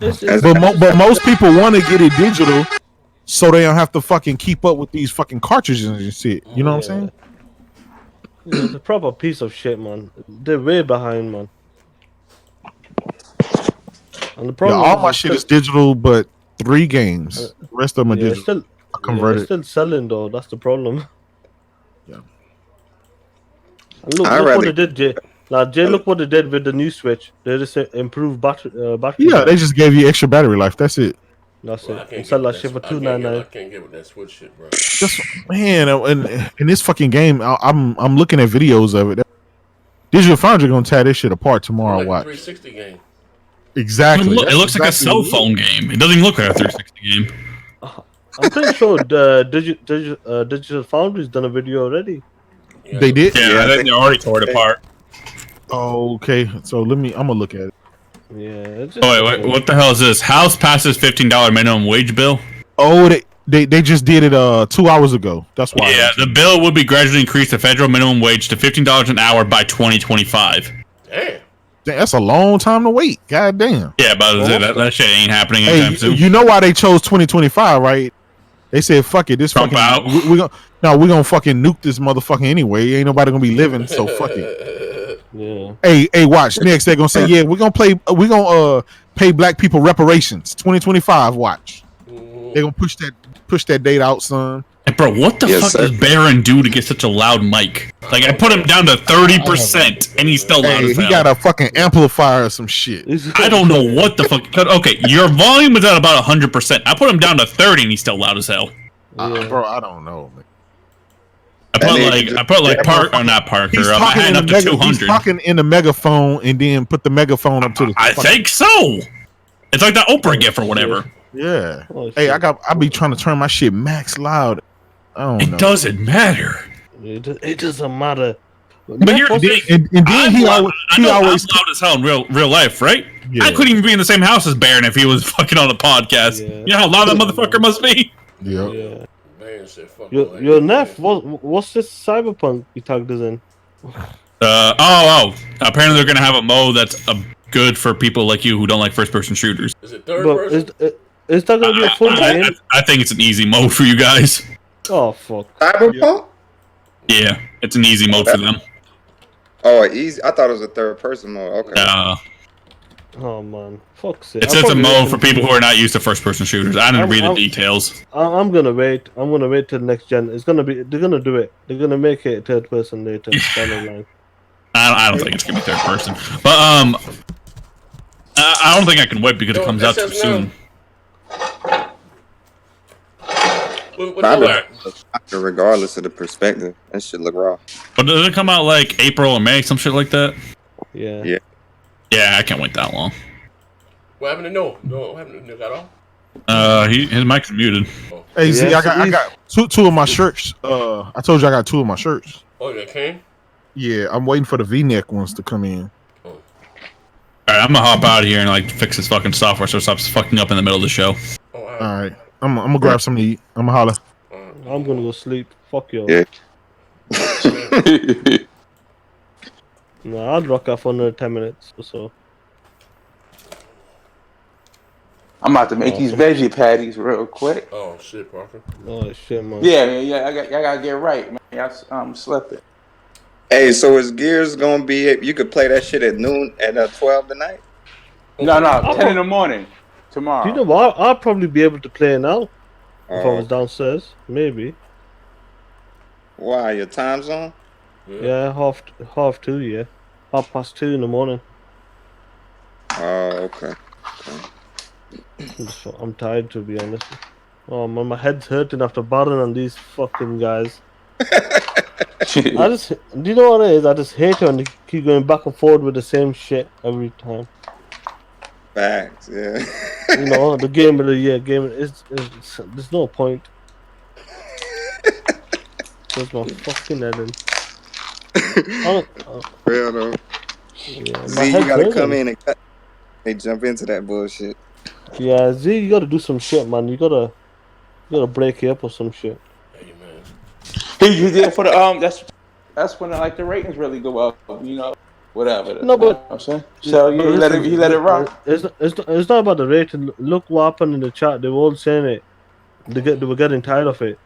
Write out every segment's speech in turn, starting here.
But most people want to get it digital, so they don't have to fucking keep up with these fucking cartridges and shit. You know what I'm saying? It's a proper piece of shit, man. They're way behind, man. And the problem All my shit is digital, but 3 games. The rest of them are digital. I converted. It's still selling though. That's the problem. Yeah. And look what they did, Jay. Like Jay, look what they did with the new Switch. They just improved battery. Yeah, they just gave you extra battery life. That's it. That's it. And sell that shit for $299. I can't get with that Switch shit, bro. Just man, in this fucking game, I'm looking at videos of it. Digital Foundry gonna tear this shit apart tomorrow. Watch. 360 game. Exactly. It looks like a cell phone game. It doesn't even look like a 360 game. I'm pretty sure the Digital Foundry's done a video already. Yeah. They did? Yeah, they already tore it apart. Oh, okay. So I'm gonna look at it. Yeah. Wait, what the hell is this? House passes $15 minimum wage bill. Oh, they just did it 2 hours ago. That's why. Yeah, the bill would be gradually increase the federal minimum wage to $15 an hour by 2025. Damn. That's a long time to wait. God damn. Yeah, but that shit ain't happening anytime soon. You know why they chose 2025, right? They said, "Fuck it, this Trump fucking out. we're gonna fucking nuke this motherfucker anyway. Ain't nobody gonna be living, so fuck it." Yeah. Hey, watch. Next they're gonna say, "Yeah, we're gonna pay black people reparations." 2025. Watch. They're gonna push that date out, son. Hey, bro, what the fuck does Baron do to get such a loud mic? Like, I put him down to 30%, and he's still loud as hell. He got a fucking amplifier or some shit. I don't know what the fuck. Okay, your volume is at about 100%. I put him down to 30, and he's still loud as hell. Bro, I don't know, man. I put not Parker. He's my hand up to 200. He's talking in the megaphone, and then put the megaphone up to the. I think so. It's like that Oprah gift or whatever. Yeah. Hey, I be trying to turn my shit max loud. I don't know. It doesn't matter. It doesn't matter. But you're he always I'm loud as hell in real life, right? Yeah. I couldn't even be in the same house as Baron if he was fucking on a podcast. Yeah. You know how loud that motherfucker must be? Yeah. Your Neff, what's this cyberpunk you tagged us in? Apparently they're gonna have a mode that's good for people like you who don't like first-person shooters. Is it third person? Is that gonna be a full game? I think it's an easy mode for you guys. Oh fuck. Cyberpunk? Yeah, it's an easy mode for them. Oh, easy. I thought it was a third person mode. Okay. Oh man, fuck's sake. It's a mode for people who are not used to first-person shooters. I didn't read the details. I'm gonna wait. I'm gonna wait till next gen. They're gonna do it. They're gonna make it third person later down the line. I don't think it's gonna be third person, but I don't think I can wait because it comes out too soon. Regardless of the perspective, that should look raw. But does it come out like April or May, some shit like that? Yeah. Yeah, I can't wait that long. What happened to Noah? What happened to Noah? Got off? His mic's muted. Oh. Hey, see, I got two of my shirts. I told you I got 2 of my shirts. Oh, that came? Yeah, I'm waiting for the V-neck ones to come in. Oh. Alright, I'm gonna hop out of here and like fix this fucking software so it stops fucking up in the middle of the show. Oh, alright. I'm gonna grab something to eat. I'm gonna holler. I'm gonna go sleep. Fuck you. Yeah. No, I'll rock off under 10 minutes or so. I'm about to make these veggie patties real quick. Oh shit, Parker. Oh shit, man. Yeah. I gotta get right, man. Y'all slipping. Hey, so is Gears gonna be? You could play that shit at noon at 12 tonight. No, 10 in the morning tomorrow. You know what? I'll probably be able to play now if I was downstairs. Maybe. Why your time zone? Yeah, half 2. Yeah, 2:30 in the morning. Oh, okay. I'm tired, to be honest. Oh man, my head's hurting after barring on these fucking guys. Do you know what it is? I just hate it when they keep going back and forward with the same shit every time. Facts, yeah. You know, the game of the year there's no point. There's my fucking head in. Real though. Yeah, Z, you gotta come in and jump into that bullshit. Yeah, Z, you gotta do some shit, man. You gotta break it up or some shit. Hey man. He did for the that's when like the ratings really go up. You know, whatever. No, but you know what I'm saying, so yeah, he let it rock. It's not about the rating. Look what happened in the chat. They were all saying it. They were getting tired of it.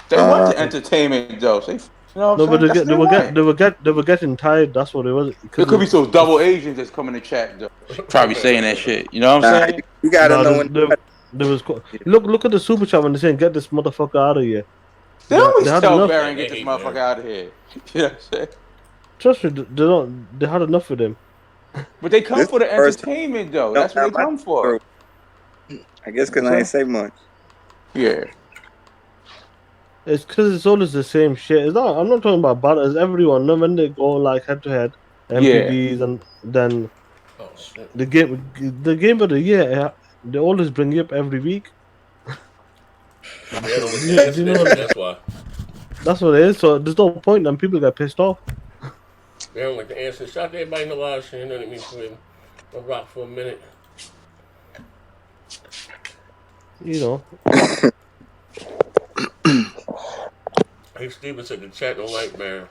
They want the entertainment though. So, you know what No, I'm but saying? That's what they were getting tired. That's what it was. There could be some double Asians that's coming to chat though. Probably saying that shit. You know what I'm saying? You gotta No, know when. there was look at the super chat when they're saying get this motherfucker out of here. They always had tell enough. Baron get this motherfucker out of here. You know what I'm saying? Trust me, they don't. They had enough with him. But they come This for the first entertainment though. don't That's what they have my come for. I guess because I ain't say much. Yeah. It's because it's always the same shit. It's not. I'm not talking about battles. Everyone, no, when they go like head to head, MPVs, and then the game of the year, they always bring you up every week. They don't want to answer this shit, that's why. That's what it is. So there's no point, and people get pissed off. They don't like to answer. Shout out to everybody in the live stream. Let me rock for a minute. You know. Hey, Steven said the chat don't like Baron.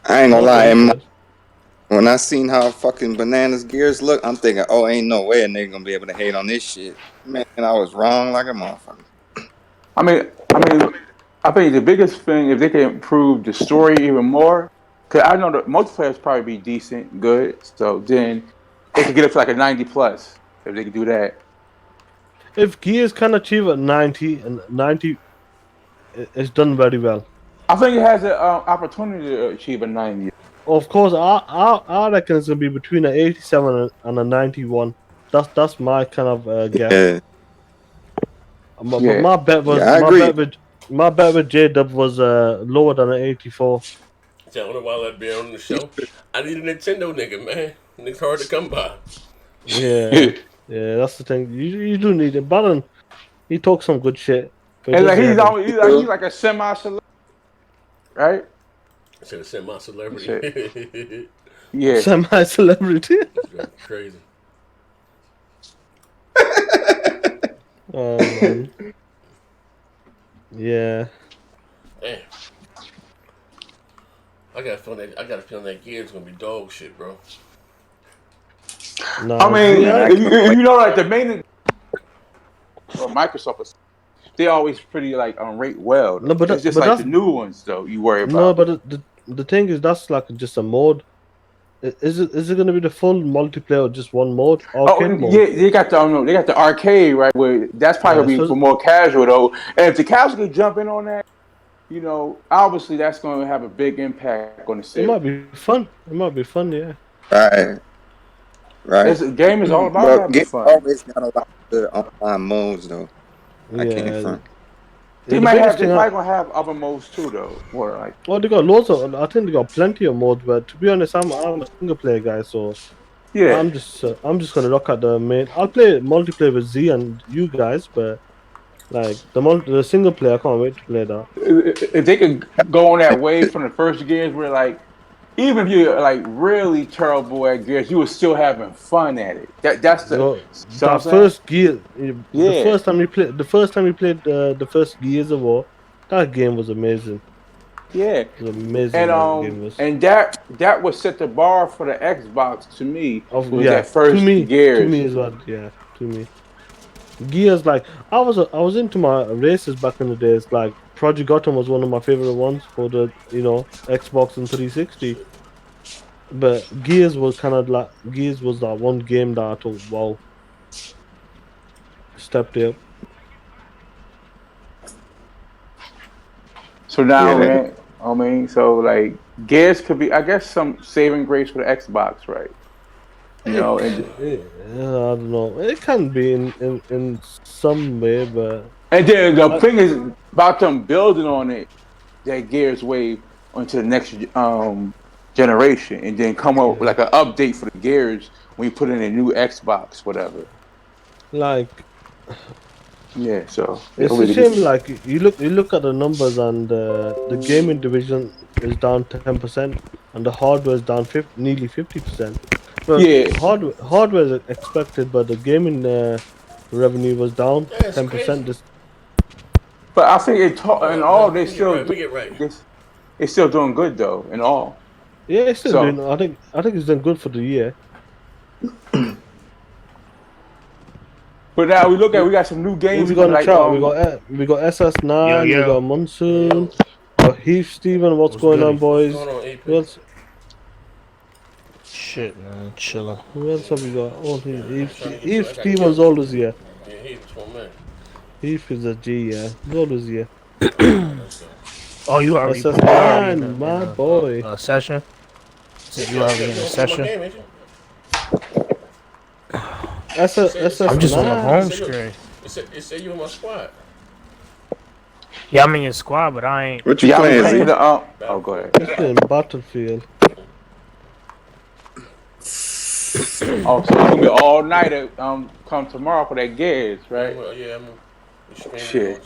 I ain't gonna lie. When I seen how fucking bananas gears look, I'm thinking, oh, ain't no way a nigga gonna be able to hate on this shit. Man, I was wrong like a motherfucker. I think the biggest thing, if they can improve the story even more, because I know the multiplayer probably be decent, good. So then they could get up to like a 90 plus if they could do that. If Gears can achieve a 90 and 90, it's done very well. I think it has an opportunity to achieve a 90. Of course, I reckon it's gonna be between an 87 and a 91. That's my kind of guess. Yeah. But my bet was my bet with J-Dub was lower than an 84. I don't know why I let be on the show. I need a Nintendo nigga, man. It's hard to come by. Yeah, yeah, that's the thing. You do need it. Baron, he talks some good shit. And like he's like a semi-celebrity, right? I said a semi-celebrity. Yeah, semi-celebrity. That's crazy. Oh man. Yeah. Damn. I got a feeling that Gears gonna be dog shit, bro. No, I mean, you know, like the main or Microsoft, they always pretty like rate well. Though. No, but it's just like the new ones though. You worry about. No, but the thing is that's like just a mode. Is it going to be the full multiplayer or just one mode? Arcade mode? Yeah, they got the arcade right where that's probably gonna be for more casual though. And if the casual can jump in on that, you know, obviously that's going to have a big impact on the series. It might be fun. It might be fun, yeah. Right. The game is all about having fun. Always got a lot of good online modes though. I can't front. They might gonna have other modes too though. Or like, well, they got loads of. I think they got plenty of modes, but to be honest, I'm a single player guy, so yeah, I'm just gonna look at the main. I'll play multiplayer with Z and you guys, but like the single player, I can't wait to play that. If they could go on that wave from the first Gears, where like even if you're like really terrible at Gears, you were still having fun at it. That's the first Gear. Yeah. The first time we played the first Gears of War, that game was amazing. Yeah, it was amazing. And that would set the bar for the Xbox to me. That first to me, Gears. To me as well. Yeah, to me. Gears, like I was into my races back in the days. Like Project Gotham was one of my favorite ones for the Xbox and 360. But Gears was that one game that I thought, wow, stepped up. So now, I mean, so like Gears could be, I guess, some saving grace for the Xbox, right? You know, I don't know. It can be in some way, but and then the thing is about them building on it, that Gears wave onto the next generation, and then come up with like an update for the Gears when you put in a new Xbox, whatever. Like, yeah, so it's a shame. Like you look at the numbers, and the gaming division is down 10%, and the hardware is down nearly 50%. But hardware is expected, but the gaming revenue was down 10%. But I think in all they still it's still doing good though. In all, Yeah, it's still doing. I think it's done good for the year. But now we look at we got some new games. We got in the like chat. We got SS9. Yo. We got Monsoon. We got Heath Steven. What's going goody? on, boys? What's going on, Who else? Shit, man, chilling. Who else have we got? Oh, Heath trying to get Heath you. I got Steven's killed. always here. Yeah, he's one man. Heath is a G, yeah. He's always here. Oh, you already in SS9, my boy. session? So you already in a session? SS9. I'm just on the home screen. It said you in my squad. Yeah, I'm in your squad, but I ain't. What you playing? Oh, go ahead. It's in Battlefield. Oh, so it's gonna be all night. Come tomorrow for that gas, right? Yeah, I'm Shit.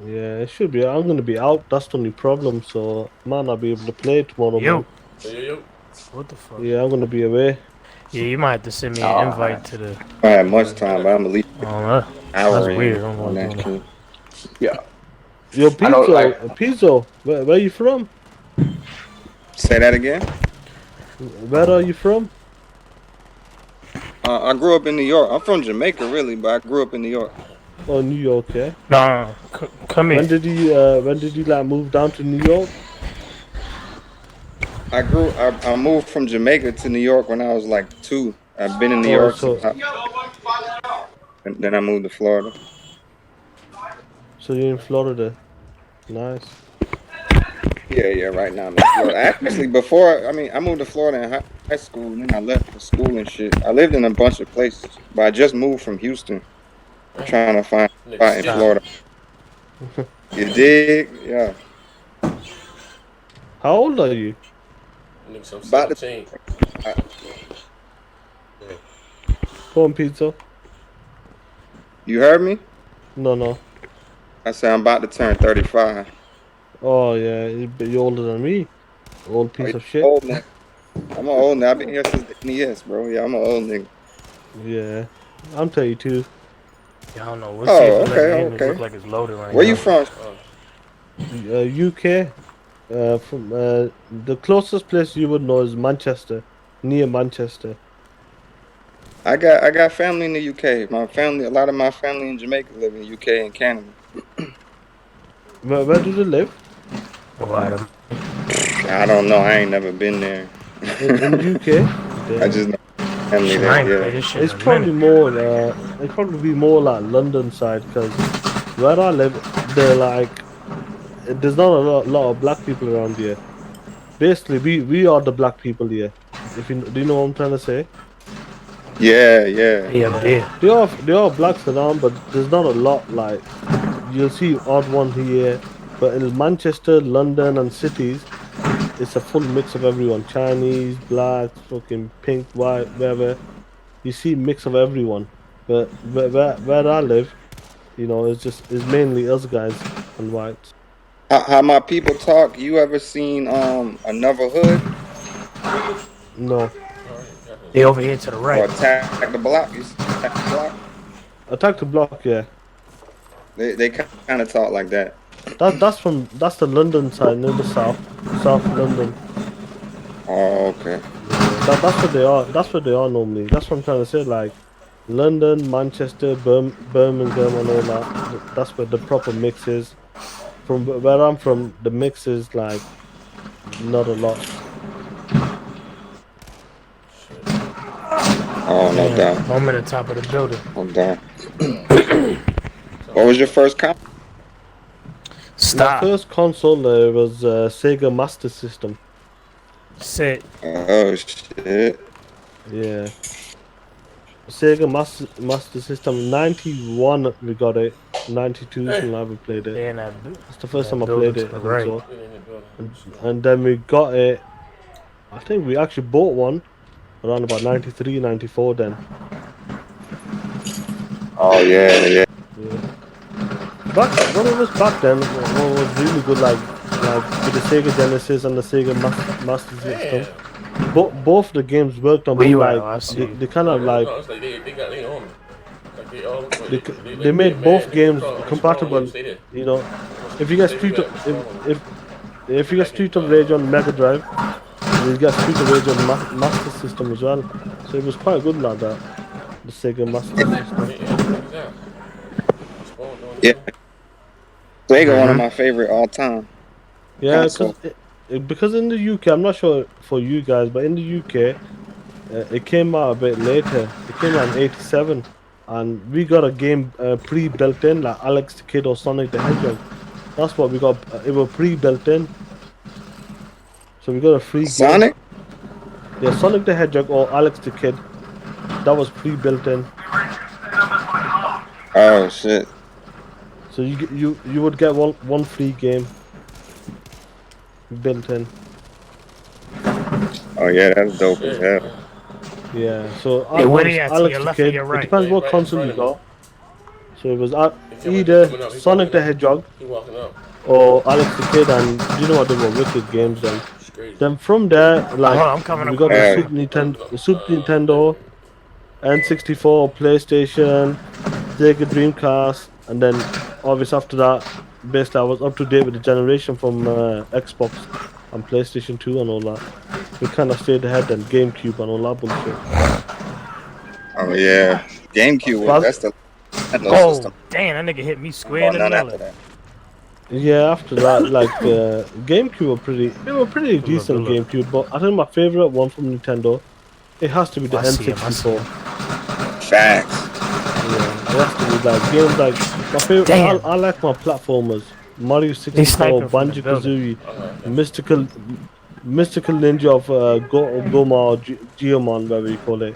Yeah, it should be. I'm gonna be out. That's the only problem. So I might not be able to play tomorrow. Yo. Yo. What the fuck? Yeah, I'm gonna be away. Yeah, you might have to send me an invite to the. I had much time, but I'm gonna leave. Oh, that's weird. I don't know what doing. Yeah. Yo, Pizzo, where are you from? Say that again. Where are you from? I grew up in New York. I'm from Jamaica, really, but I grew up in New York. Oh, New York, yeah. No, come here. When did you like move down to New York? I moved from Jamaica to New York when I was like 2. I've been in New York, and then I moved to Florida. So you're in Florida. Nice. Yeah, right now I'm in Florida. Actually, I moved to Florida in high school, and then I left for school and shit. I lived in a bunch of places, but I just moved from Houston. I'm trying to find a spot in Florida. You dig? Yeah. How old are you? About 17. Go on, Pizza. You heard me? No. I said I'm about to turn 35. Oh yeah, you're older than me. Old piece of shit. Old nigga. I'm an old nigga. I've been here since the NES, bro. Yeah, I'm an old nigga. Yeah, I'm 32. Yeah, I don't know. We'll see if okay. Look like it's loaded right Where now. you from? UK. From the closest place you would know is Manchester, near Manchester. I got family in the UK. A lot of my family in Jamaica live in the UK and Canada. Where do they live? I don't know. I ain't never been there. In UK? Yeah. I just know family there. Yeah. It's probably more. It'd probably be more like London side because where I live, there's not a lot of black people around here. Basically, we are the black people here. Do you know what I'm trying to say? Yeah. There are blacks around, but there's not a lot. Like you'll see odd one here, but in Manchester, London, and cities, it's a full mix of everyone: Chinese, black, fucking pink, white, whatever. You see mix of everyone. But where I live, it's mainly us guys and whites. How my people talk? You ever seen Another Hood? No. They over here to the right. Or Attack the Block? Attack the Block? Attack the Block, yeah. They kind of talk like that. That's the London side, near the South London. Oh, okay. That's what they are. That's what they are normally. That's what I'm trying to say. Like London, Manchester, Birmingham, and all that. That's where the proper mix is. From where I'm from, the mix is like not a lot. Oh, no doubt. I'm at the top of the building. No doubt. What was your first console? My first console was Sega Master System. Sick. Oh shit. Yeah. Sega Master System 91 we got it. 92 when I played it. Yeah, it's the first time I played it. Right. So. And then we got it. I think we actually bought one around about 93, 94 then. Oh yeah. When it was back then, what was really good, like with the Sega Genesis and the Sega Master System. Both the games worked on. They kind of like. They made both games compatible. You know, if you get if you get Street of Rage on Mega Drive, you get Street of Rage on Master System as well. So it was quite good like that. The Sega Master System. Yeah. Sega, one of my favorite all time. Yeah, console. because in the UK, I'm not sure for you guys, but in the UK, it came out a bit later. It came out in '87, and we got a game pre-built in, like Alex the Kid or Sonic the Hedgehog. That's what we got. It was pre-built in, so we got a free Sonic? game. Yeah, Sonic the Hedgehog or Alex the Kid. That was pre-built in. Oh shit! So you would get one free game built in. Oh yeah, that's dope as hell. Yeah, so Hey, where they at? To Alex your the left or Kid. your right? It depends what Right in console front you of me. got. So it was He either coming up, he Sonic the walking up. Hedgehog He walking up. or Alex the Kid, and you know what, they were wicked games then. It's crazy. Then from there, like Hold on, I'm coming we up. got the Yeah. Super Nintendo, N64, PlayStation, Sega Dreamcast, and then obviously after that, basically I was up to date with the generation from Xbox and PlayStation 2 and all that. We kind of stayed ahead, and GameCube and all that bullshit. Oh yeah, GameCube. But- That's the Nintendo Oh, system. damn, that nigga hit me Oh, square in the none after melon. that. Yeah, after that, like GameCube were pretty decent good luck. GameCube, but I think my favorite one from Nintendo, it has to be the I see him, I see N64. him. Facts. Yeah, it has to be like games like my favorite. Damn. I like my platformers: Mario They 64, sniping from the Banjo building. Kazooie, Mystical Ninja of Goma or Geomon, whatever you call it.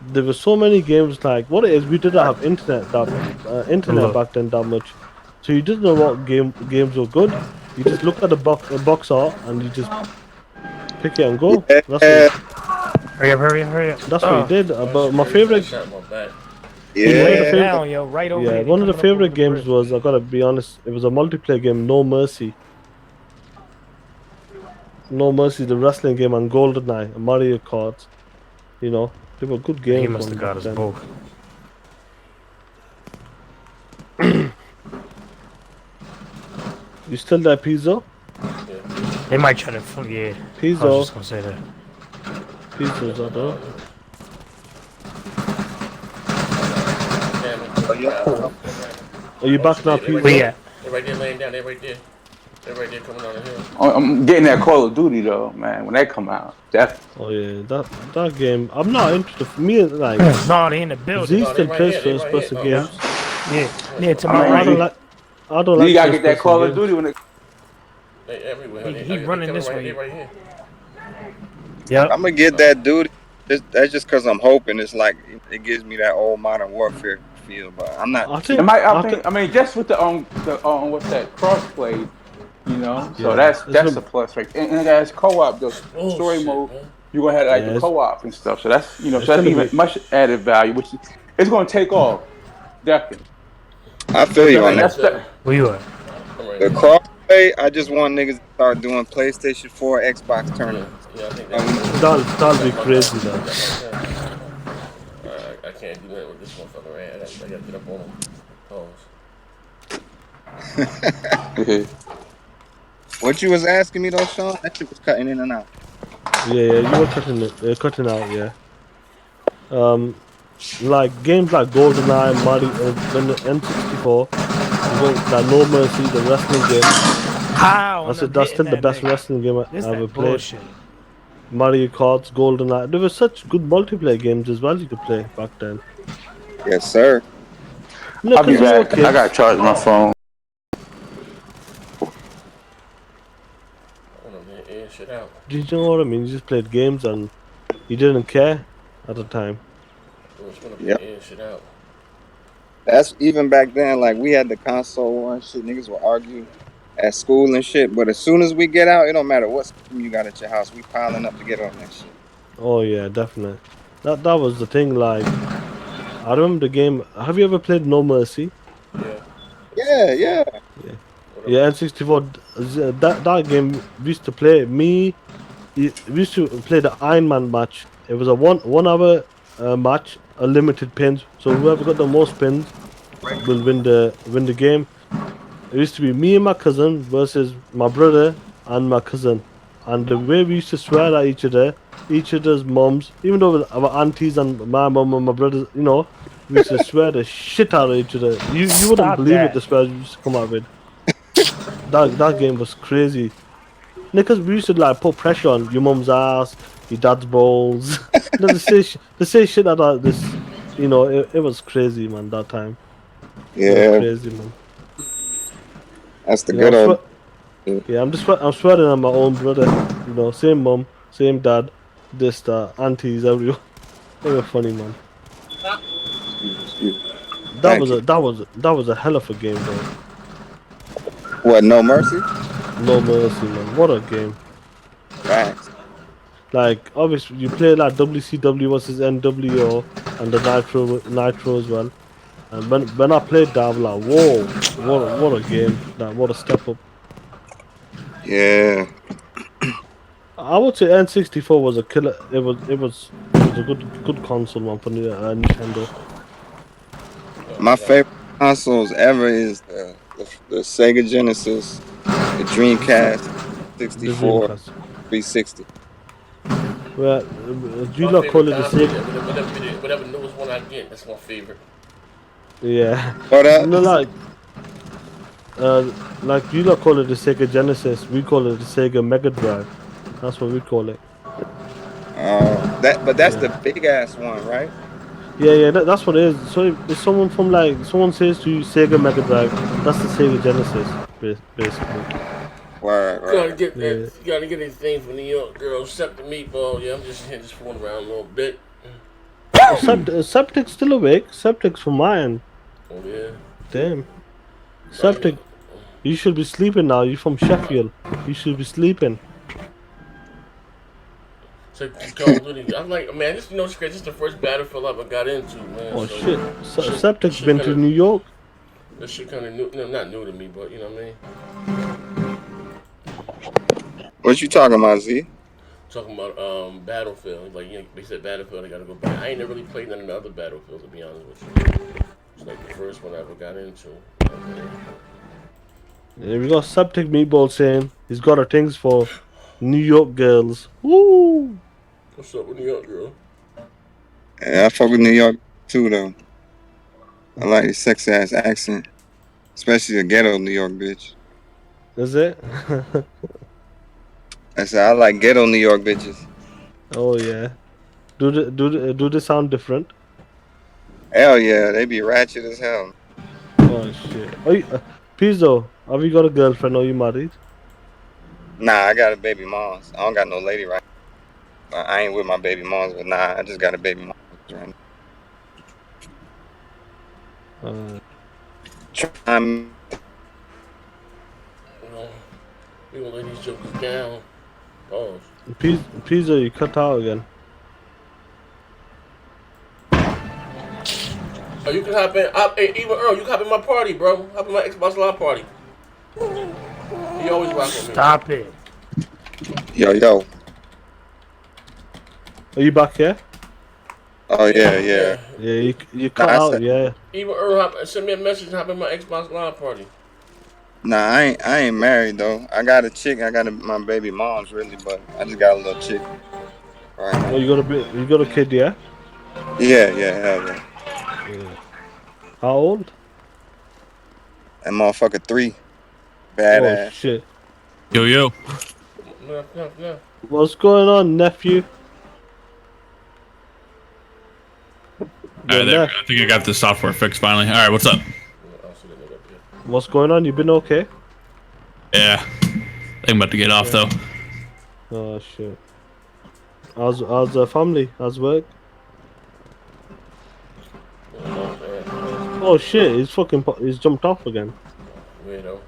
There were so many games. Like what it is, we didn't have internet Look. back then that much, so you didn't know what games were good. You just look at the box art and you just pick it and go. Yeah. Hurry up, hurry up, hurry up. That's what you did. But my favorite. Shot my back. He laid Yeah. him down, yo, right over Yeah, here. They one of the coming up over favorite the games bridge. was, I gotta be honest, it was a multiplayer game, No Mercy. No Mercy, the wrestling game, and GoldenEye, and Mario Kart. You know, they were good games. He must have got back us then. both. You still there, Pizzo? They might try to, yeah. I was Pizzo, just gonna say that. Pizzo's out there. Are you back now, Pizzo? Where you at? They're right there laying down. They're right there. They're right there coming down the hill. I'm getting that Call of Duty though, man. When that come out, definitely. Oh yeah, that game. I'm not interested. For me, like No, they in the building. Z No, still they right plays here, they first right person here. games. Yeah, yeah, to I my mean, I right. don't like. I don't You like. gotta get that first-person Call of games. Duty when it. They everywhere. He running coming this right, way. They right here. Yep. I'm gonna get that dude. That's just because I'm hoping. It's like it gives me that old Modern Warfare feel, but I'm not. I think. I mean, just with the what's that crossplay, you know. So Yeah. that's a plus, right? And it has co-op, the Oh, story shit, mode. man. You're gonna have like Yeah, the it's- co-op and stuff. So that's so it's that's gonna even be- much added value, which it's gonna take off. Definitely. I feel you on that. That's Where you at? I'm right The here. crossplay. I just want niggas to start doing PlayStation 4, Xbox tournaments. Yeah, I think That'll be crazy though. I can't do that with this motherfucker, right? I gotta get up on him. Pause. What you was asking me though, Sean? That shit was cutting in and out. Yeah, you were cutting out, yeah. Like games like GoldenEye, Mario, then the N64, like No Mercy, the wrestling game. How? That's still the best wrestling game I This ever that played. bullshit. Mario Kart, GoldenEye. There were such good multiplayer games as well you could play back then. Yes, sir. No, I'll be 'cause we were back. I gotta charge my phone. Hold on, man. Air shit out. Do you know what I mean? You just played games and you didn't care at the time. We're just gonna Yep. air shit out. That's even back then. Like we had the console war and shit. Niggas would argue at school and shit. But as soon as we get out, it don't matter what system you got at your house. We piling up to get on that shit. Oh yeah, definitely. That was the thing. Like, I remember the game. Have you ever played No Mercy? Yeah. Yeah. Yeah, N64. That game we used to play. We used to play the Iron Man match. It was a 1 hour match, unlimited pins. So whoever got the most pins will win the game. It used to be me and my cousin versus my brother and my cousin. And the way we used to swear at each other's mums, even though our aunties and my mum and my brothers, you know, we used to swear the shit out of each other. You wouldn't Stop believe it, that. the swears we used to come out with. That game was crazy. Because we used to like put pressure on your mum's ass, your dad's balls. You know, to say shit like this, you know, it was crazy, man, that time. It was Yeah, crazy, man. that's the You know, good old. yeah, I'm swearing on my own brother. You know, same mum, same dad, this, that, aunties, everyone. They were funny, man. Excuse me. That Thank you. that was a hell of a game, though. What? No mercy. No mercy, man. What a game. Facts. Like, obviously, you play like WCW versus NWO and the Nitro as well. And when I played that, I was like, whoa, what a game. Like, what a step up. Yeah. I would say N64 was a killer. It was a good console, man, for Nintendo. My favorite consoles ever is the Sega Genesis, the Dreamcast, The 64, Dreamcast. 360. Well, you My lot call favorite it the console, Sega. whatever newest one I get, that's my favorite. Yeah. What up? No, like you lot call it the Sega Genesis. We call it the Sega Mega Drive. That's what we call it. But that's Yeah. the big ass one, right? Yeah, that's what it is. So if someone from like someone says to you Sega Mega Drive, that's the Sega Genesis, basically. Right, right. Yeah. You gotta get these things from New York, girl. Except the meatball. Yeah, I'm just here, just fooling around a little bit. Septic's still awake. Septic's from mine. Oh yeah. Damn. No, you Septic, know. you should be sleeping now. You're from Sheffield. You should be sleeping. So Call of Duty. I'm like, man, this this is the first Battlefield I ever got into, man. Oh so, shit. Septic's been to New York. This shit kind of new, no, not new to me, but you know what I mean. What you talking about, Z? Talking about Battlefield, like they said Battlefield, I gotta go back. I ain't never really played none of the other Battlefield, to be honest with you. It's like the first one I ever got into. Here we go. Septic Meatball saying he's got a things for New York girls. Woo! What's up with New York, girl? Yeah, I fuck with New York too, though. I like the sexy ass accent, especially a ghetto New York bitch. Is it? I said I like ghetto New York bitches. Oh yeah. Do they sound different? Hell yeah, they be ratchet as hell. Oh shit. Oh, Pizzo, have you got a girlfriend or you married? Nah, I got a baby moms. I don't got no lady right now. I ain't with my baby moms, but nah, I just got a baby mom right now. You know, we gonna lay these jokers down. Pause. Pizzo, you cut out again. Oh, you can hop in. Even Earl, you can hop in my party, bro. Hop in my Xbox Live party. He always rock with me. Stop it. Yo. Are you back here? Oh yeah. Yeah, you cut out, yeah. Even Earl, send me a message and hop in my Xbox Live party. Nah, I ain't married though. I got a chick. I got my baby mom's really, but I just got a little chick. Right. Oh, you got a kid, yeah? Yeah, hell yeah. How old? That motherfucker 3. Badass. Oh shit. Yo. No. What's going on, nephew? Alright, there we go. I think I got the software fixed finally. Alright, what's up? What's going on? You been okay? Yeah. I think I'm about to get off though. Oh shit. How's the family? How's work? Oh shit, he's jumped off again. Weirdo.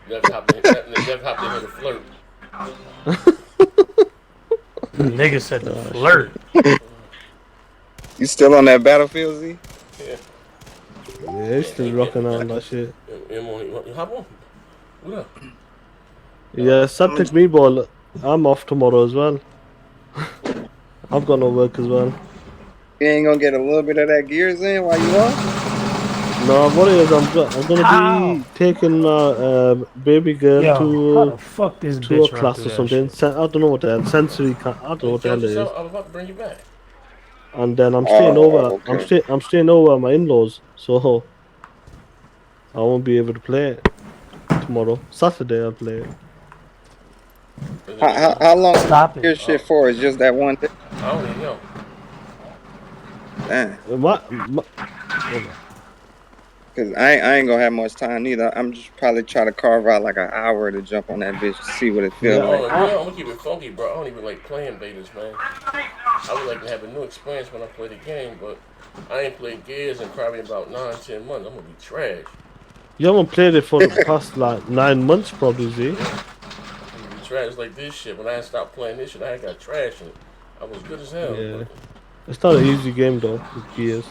Never hopped in here to flirt. Nigga said to flirt. You still on that Battlefield, Z? Yeah, he's still rocking on that shit. You hop on. What up? Yeah, Septic Meatball, I'm off tomorrow as well. I've got no work as well. You ain't gonna get a little bit of that gears in while you off? No, what it is, I'm gonna be taking baby girl Yo, how to the fuck this a bitch run class through or that something. shit? I don't know what the hell, sensory. I don't know You what the killed hell it is. yourself? I was about to bring you back. And then I'm staying Oh, over. okay. I'm staying over at my in-laws, so I won't be able to play it tomorrow. Saturday I'll play it. How long Stop it. your shit for? It's just that one day? I don't even know. Damn. Hold on. Cause I ain't gonna have much time neither. I'm just probably try to carve out like an hour to jump on that bitch to see what it feel Yeah, Oh, like. I'm gonna keep it funky, bro. I don't even like playing betas, man. I would like to have a new experience when I play the game, but I ain't played Gears in probably about 9, 10 months. I'm gonna be trash. you haven't played it for the past like 9 months, probably, Z. Yeah, I'm gonna be trash like this shit. When I stopped playing this shit, I got trash in it. I was good as hell, Yeah, but it's not an easy game though. With Gears,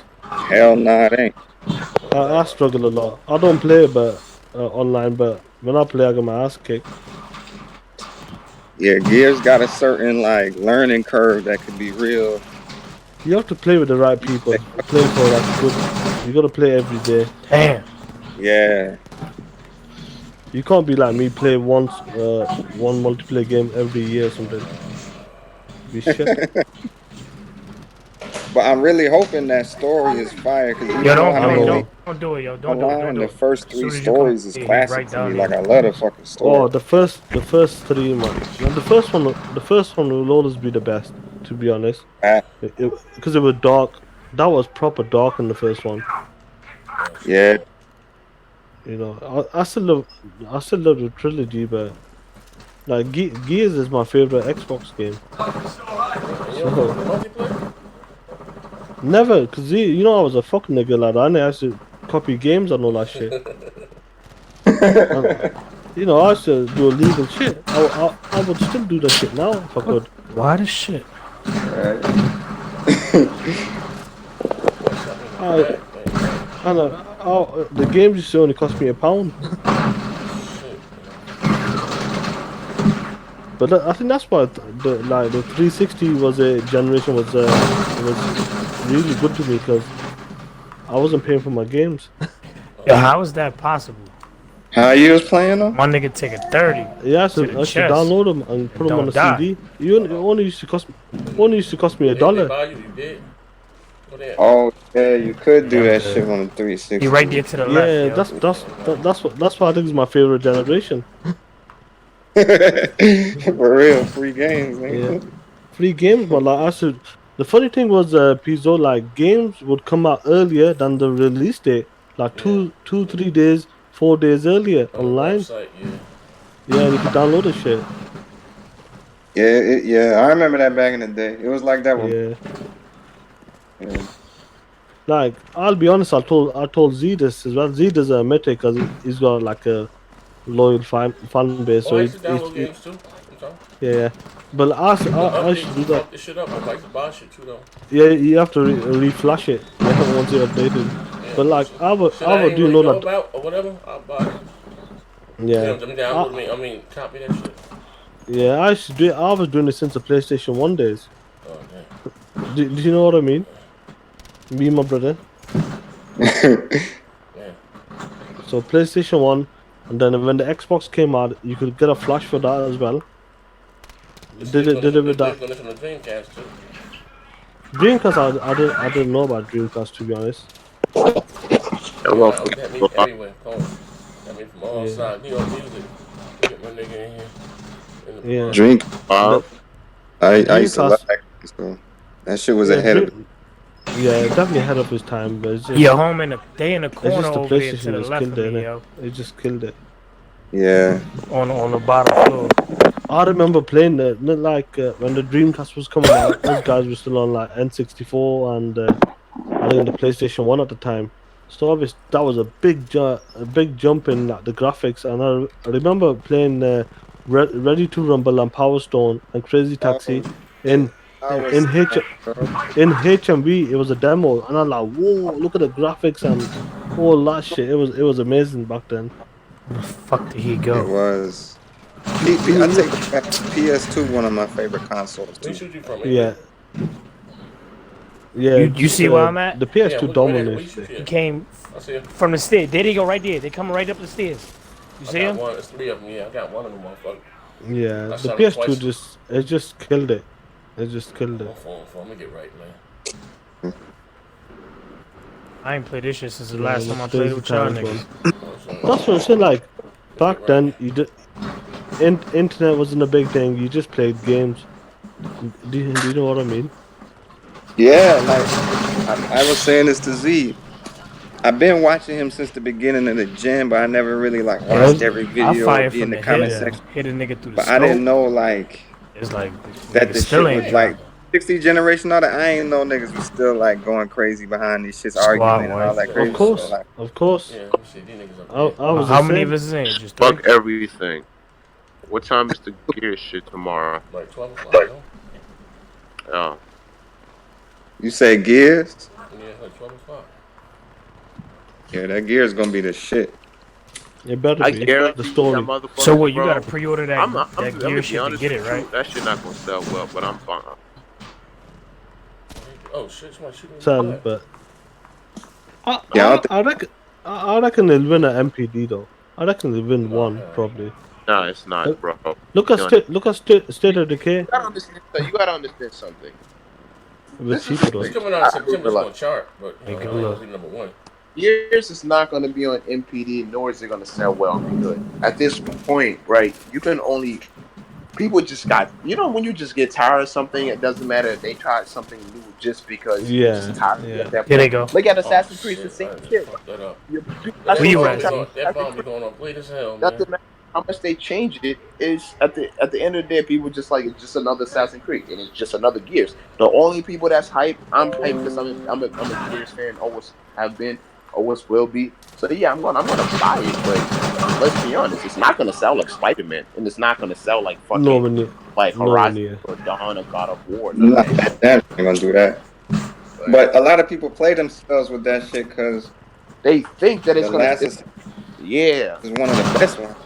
Hell nah, it ain't. I struggle a lot. I don't play but online, but when I play, I get my ass kicked. Yeah, Gears got a certain like learning curve that could be real. You have to play with the right people. Play for like good. You gotta play every day. Damn. Yeah. You can't be like me, play once, one multiplayer game every year or something. Be shit. But I'm really hoping that story is fire because you Yo, know don't I I play. mean know. Don't do it, yo. Don't do it. Don't online do the it. first As three soon as you come, stories is he's classic right to me. down Like here. I love the fucking Oh, story. the first 3 months. No, the first one will always be the best, to be honest. Ah, Because it was dark. That was proper dark in the first one. yeah. You know, I still love the trilogy, but like Gears is my favorite Xbox game. and you don't fuck So with the multiplayer? never, cause you know I was a fucking nigga lad. I used to copy games and all that shit. And you know I used to do illegal shit. I would still do that shit now if I What? could. Why this shit? Right. Boy, shot me in the I back, man. and the games used to only cost me £1. Shit. But I think that's why the 360 was a generation was really good to me because I wasn't paying for my games. Yo, how is that possible? How you was playing them? My nigga take a 30 Yeah, to the I used to chest download them and put and them on don't a die. CD. It only used to cost me a They dollar. buy you, you did. What they at? Oh yeah, you could do Them that the shit on the he right 360. there to the left, Yeah, yo. that's what I think is my favorite generation. For real, free games, Yeah, nigga. free games, but like I should. The funny thing was, Pizzo, like games would come out earlier than the release date, like Yeah, 3 days, 4 days earlier on the online. website, yeah. Yeah, and you could download the shit. Yeah, I remember that back in the day. It was like that with Yeah, yeah. like I'll be honest, I told Z this as well. Z doesn't admit it because he's got like a loyal fan base, Oh, so I used to download games too. Sometimes. yeah. But The I should updates do be that. fuck this shit up. I like to buy shit too though. Yeah, you have to reflash it once you updated. Yeah, But like shit I I would ain't do really know know that. about or whatever. I'll buy it. Yeah, I mean, download me. I mean, copy that shit. yeah. I should do. I was doing it since the PlayStation 1 days. Oh damn. Do you know what I mean? Me and my brother. Yeah. So PlayStation 1, and then when the Xbox came out, you could get a flash for that as well. This nigga's gonna Did it this with that. nigga's gonna listen to Dreamcast too. Dreamcast, I didn't know about Dreamcast, to be honest. Yeah, that means everywhere. Phone. That means from all Yeah, sides. He on music. Get my nigga in here. In the yeah. plug. Drink. The I used to love Dreamcast, that. So that shit was yeah, ahead of yeah, definitely ahead of his time, but Your home they in the it's corner just the over there to PlayStation the just left killed of it, me, innit? yo. It just killed it. Yeah. On the bottom floor. I remember playing it, not like when the Dreamcast was coming out. Us guys were still on like N64 and I think the PlayStation 1 at the time. So obviously that was a big jump in like, the graphics. And I remember playing Ready to Rumble and Power Stone and Crazy Oh Taxi shit. in I was in H bro. in HMV. It was a demo, and I'm like, whoa, look at the graphics and all that shit. It was amazing back then. Where the fuck did he It go? was. I You- take it back. PS2, one of my favorite consoles Where too. shoot you from? Anywhere? yeah, Yeah, You see where I'm at? The PS2 dominates. He came from the stairs. There they go, right there. They coming right up the stairs. You see him? There's 3 of them. Yeah, I got one of them, motherfucker. Yeah, I the shot him PS2 twice. just killed it. It just killed it. Let me get right, man. I ain't played this shit since the last time I played with y'all niggas. That's what I'm saying. Like back then, internet wasn't a big thing. You just played games. Do you know what I mean? Yeah, like I was saying this to Z. I've been watching him since the beginning of the gym, but I never really like watched every video or be in the comment section. Hit a nigga through the But I didn't know like it's like that the shit was like 60 generation. All that I ain't know niggas was still like going crazy behind these shits, arguing and all that crazy. Of course, shit. Like, of course. Yeah, I was how many of us is in? Just fuck everything. What time is the gear shit tomorrow? Like 12 o'clock. Oh. You say Gears? Yeah, like 12 o'clock. Yeah, that Gears gonna be the shit. It better I be guarantee the story. So what? You bro, gotta pre-order that gear shit to get it, right? That shit not gonna sell well, but I'm fine. Oh shit! Somebody shooting. Sell, but I reckon they'll win an MPD though. I reckon they'll win one probably. Nah, it's not, bro. Look at State of Decay. You gotta understand something. It's cheaper though. It's coming out in September. It's gonna chart, but you know, it'll be number 1. Gears is not going to be on MPD, nor is it going to sell well because at this point, right, you can only... People just got... You know, when you just get tired of something, it doesn't matter if they tried something new just because you're just tired of it at that point. Here they go. Look at Assassin's Creed, the same shit. Where you at? That bomb be going on late as hell, man. Doesn't matter how much they changed it, is at the end of the day, people just like, it's just another Assassin's Creed, and it's just another Gears. The only people that's hyped, I'm hyped because I'm a Gears fan, always have been. Always will be. So yeah, I'm gonna buy it, but let's be honest, it's not gonna sell like Spider-Man, and it's not gonna sell like fucking like Horizon or Dawn or God of War. That ain't gonna do that. But a lot of people play themselves with that shit because they think that it's gonna. It's one of the best ones.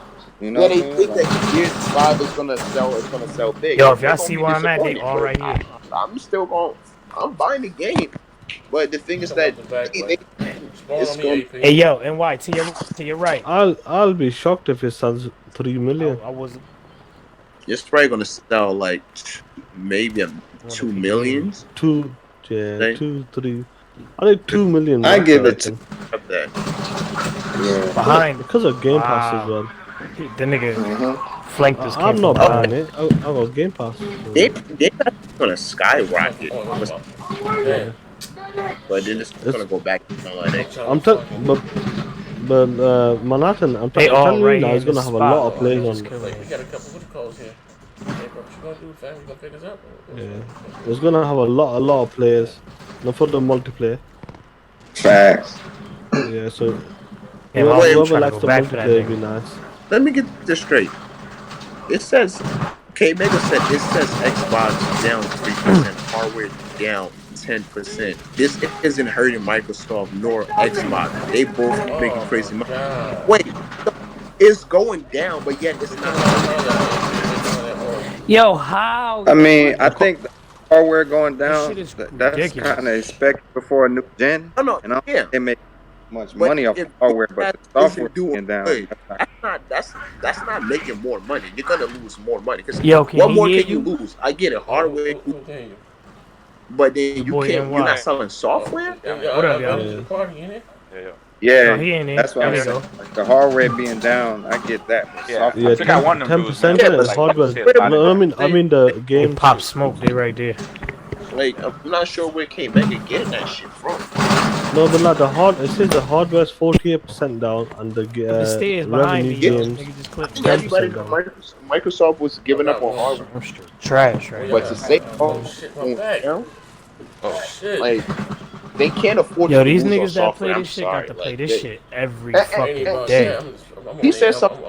You know, yeah, they think that Gears 5 is gonna sell. It's gonna sell big. Yo, if y'all see where I'm at, they all right here. I'm still going. I'm buying the game, but the thing is that it's going. Hey yo, NY to your right. I'll be shocked if it sells 3 million. I wasn't. It's probably gonna sell like maybe 2 million. 2, 3. I think 2 million. I give it to that. Yeah. Behind because of Game Pass as well. The nigga flanked this. I'm not buying it. I got Game Pass. They gonna skyrocket. Yeah. But then it's gonna go back to like that. I'm telling, but Manhattan, I'm telling you now, it's gonna have a lot of players on. We got a couple of calls here. Hey, bro, what you gonna do, fam? You gonna pick us up? Yeah, it's gonna have a lot of players. Not for the multiplayer. Facts. Yeah, so whoever likes the multiplayer be nice. Let me get this straight. It says K-Mega said it says Xbox down 3%, hardware down 10%. This isn't hurting Microsoft nor Xbox. They both making crazy money. Wait, it's going down, but yet it's not. Yo, how? I mean, I think the hardware going down. That's ridiculous. kind of expected before a new gen. Oh no, you know, yeah. they make much money off the hardware, but the software going down. That's not making more money. You're gonna lose more money because what more can you lose? I get it, hardware. But then you can't. You're not selling software. What up, y'all? Yeah, no, he ain't in. That's what I'm saying. Like the hardware being down, I get that. Yeah, 10% is hardware. I mean the game. Pop Smoke, they right there. Like I'm not sure where K-Mega getting that shit from. No, but like it says the hardware is 48% down, and the revenue games. Everybody, Microsoft was giving up on hardware. Trash, right? But to say, shit. Like they can't afford. Yo, these niggas that play this shit got to play this shit every fucking day. He said something.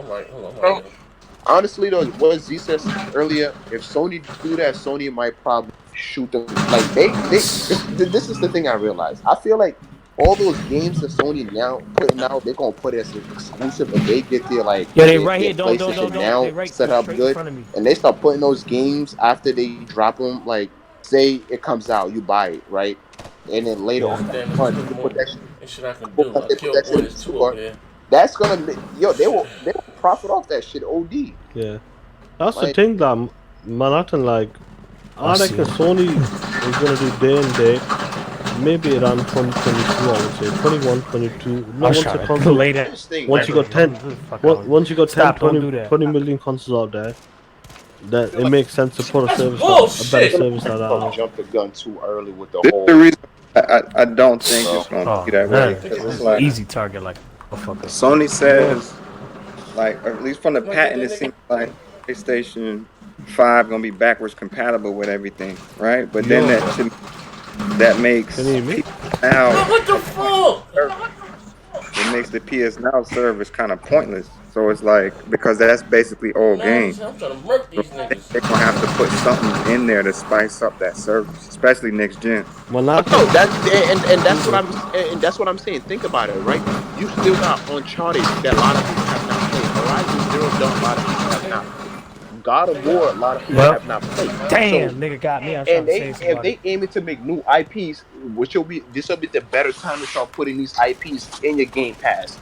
Honestly, though, what Z said earlier, if Sony do that, Sony might probably shoot them. Like this is the thing I realized. I feel like all those games that Sony now putting out, they're gonna put it as an exclusive, and they get their like they right here, don't now set up good, and they start putting those games after they drop them. Like, say it comes out, you buy it, right? and then later on, Damn, put it's 2 in the that morning. shit, Ain't shit I can put do. I killed that shit one. in the There's 2 over store. there. That's gonna they will profit off that shit. OD. Yeah, that's the Like, thing that Manhattan like. I see reckon it. Sony is gonna do day and date. Maybe around 2022, I would say 21, 22. No, I'm once the trying to console, delay that. this thing, once right? you got 10, Fuck out. once you got 10, Stop! Don't 20, do that. 20 million consoles out there, that it makes sense to put a That's service, a better bullshit. service that out. Jumped the gun too early with the This is the whole. reason I don't think it's gonna Oh be that way man, because it's like easy target like a fucker. Sony says, like at least from the Wanna get patent, it that seems like PlayStation 5 gonna be backwards compatible with everything, right? But then Yo, that makes can you hear me? PS Now What the fuck? it makes the PS Now service kind of pointless. So it's like because that's basically old games. I'm trying to murk So these I think niggas. they're gonna have to put something in there to spice up that service, especially next gen. No, Manhattan, and that's what I'm saying. Think about it, right? You still got Uncharted that a lot of people have not played. Horizon Zero Dawn, a lot of people have not. God of War, a lot of people Well, have not played. damn, So, nigga got me. I'm trying and to say if somebody. they aiming to make new IPs, this will be the better time to start putting these IPs in your Game Pass,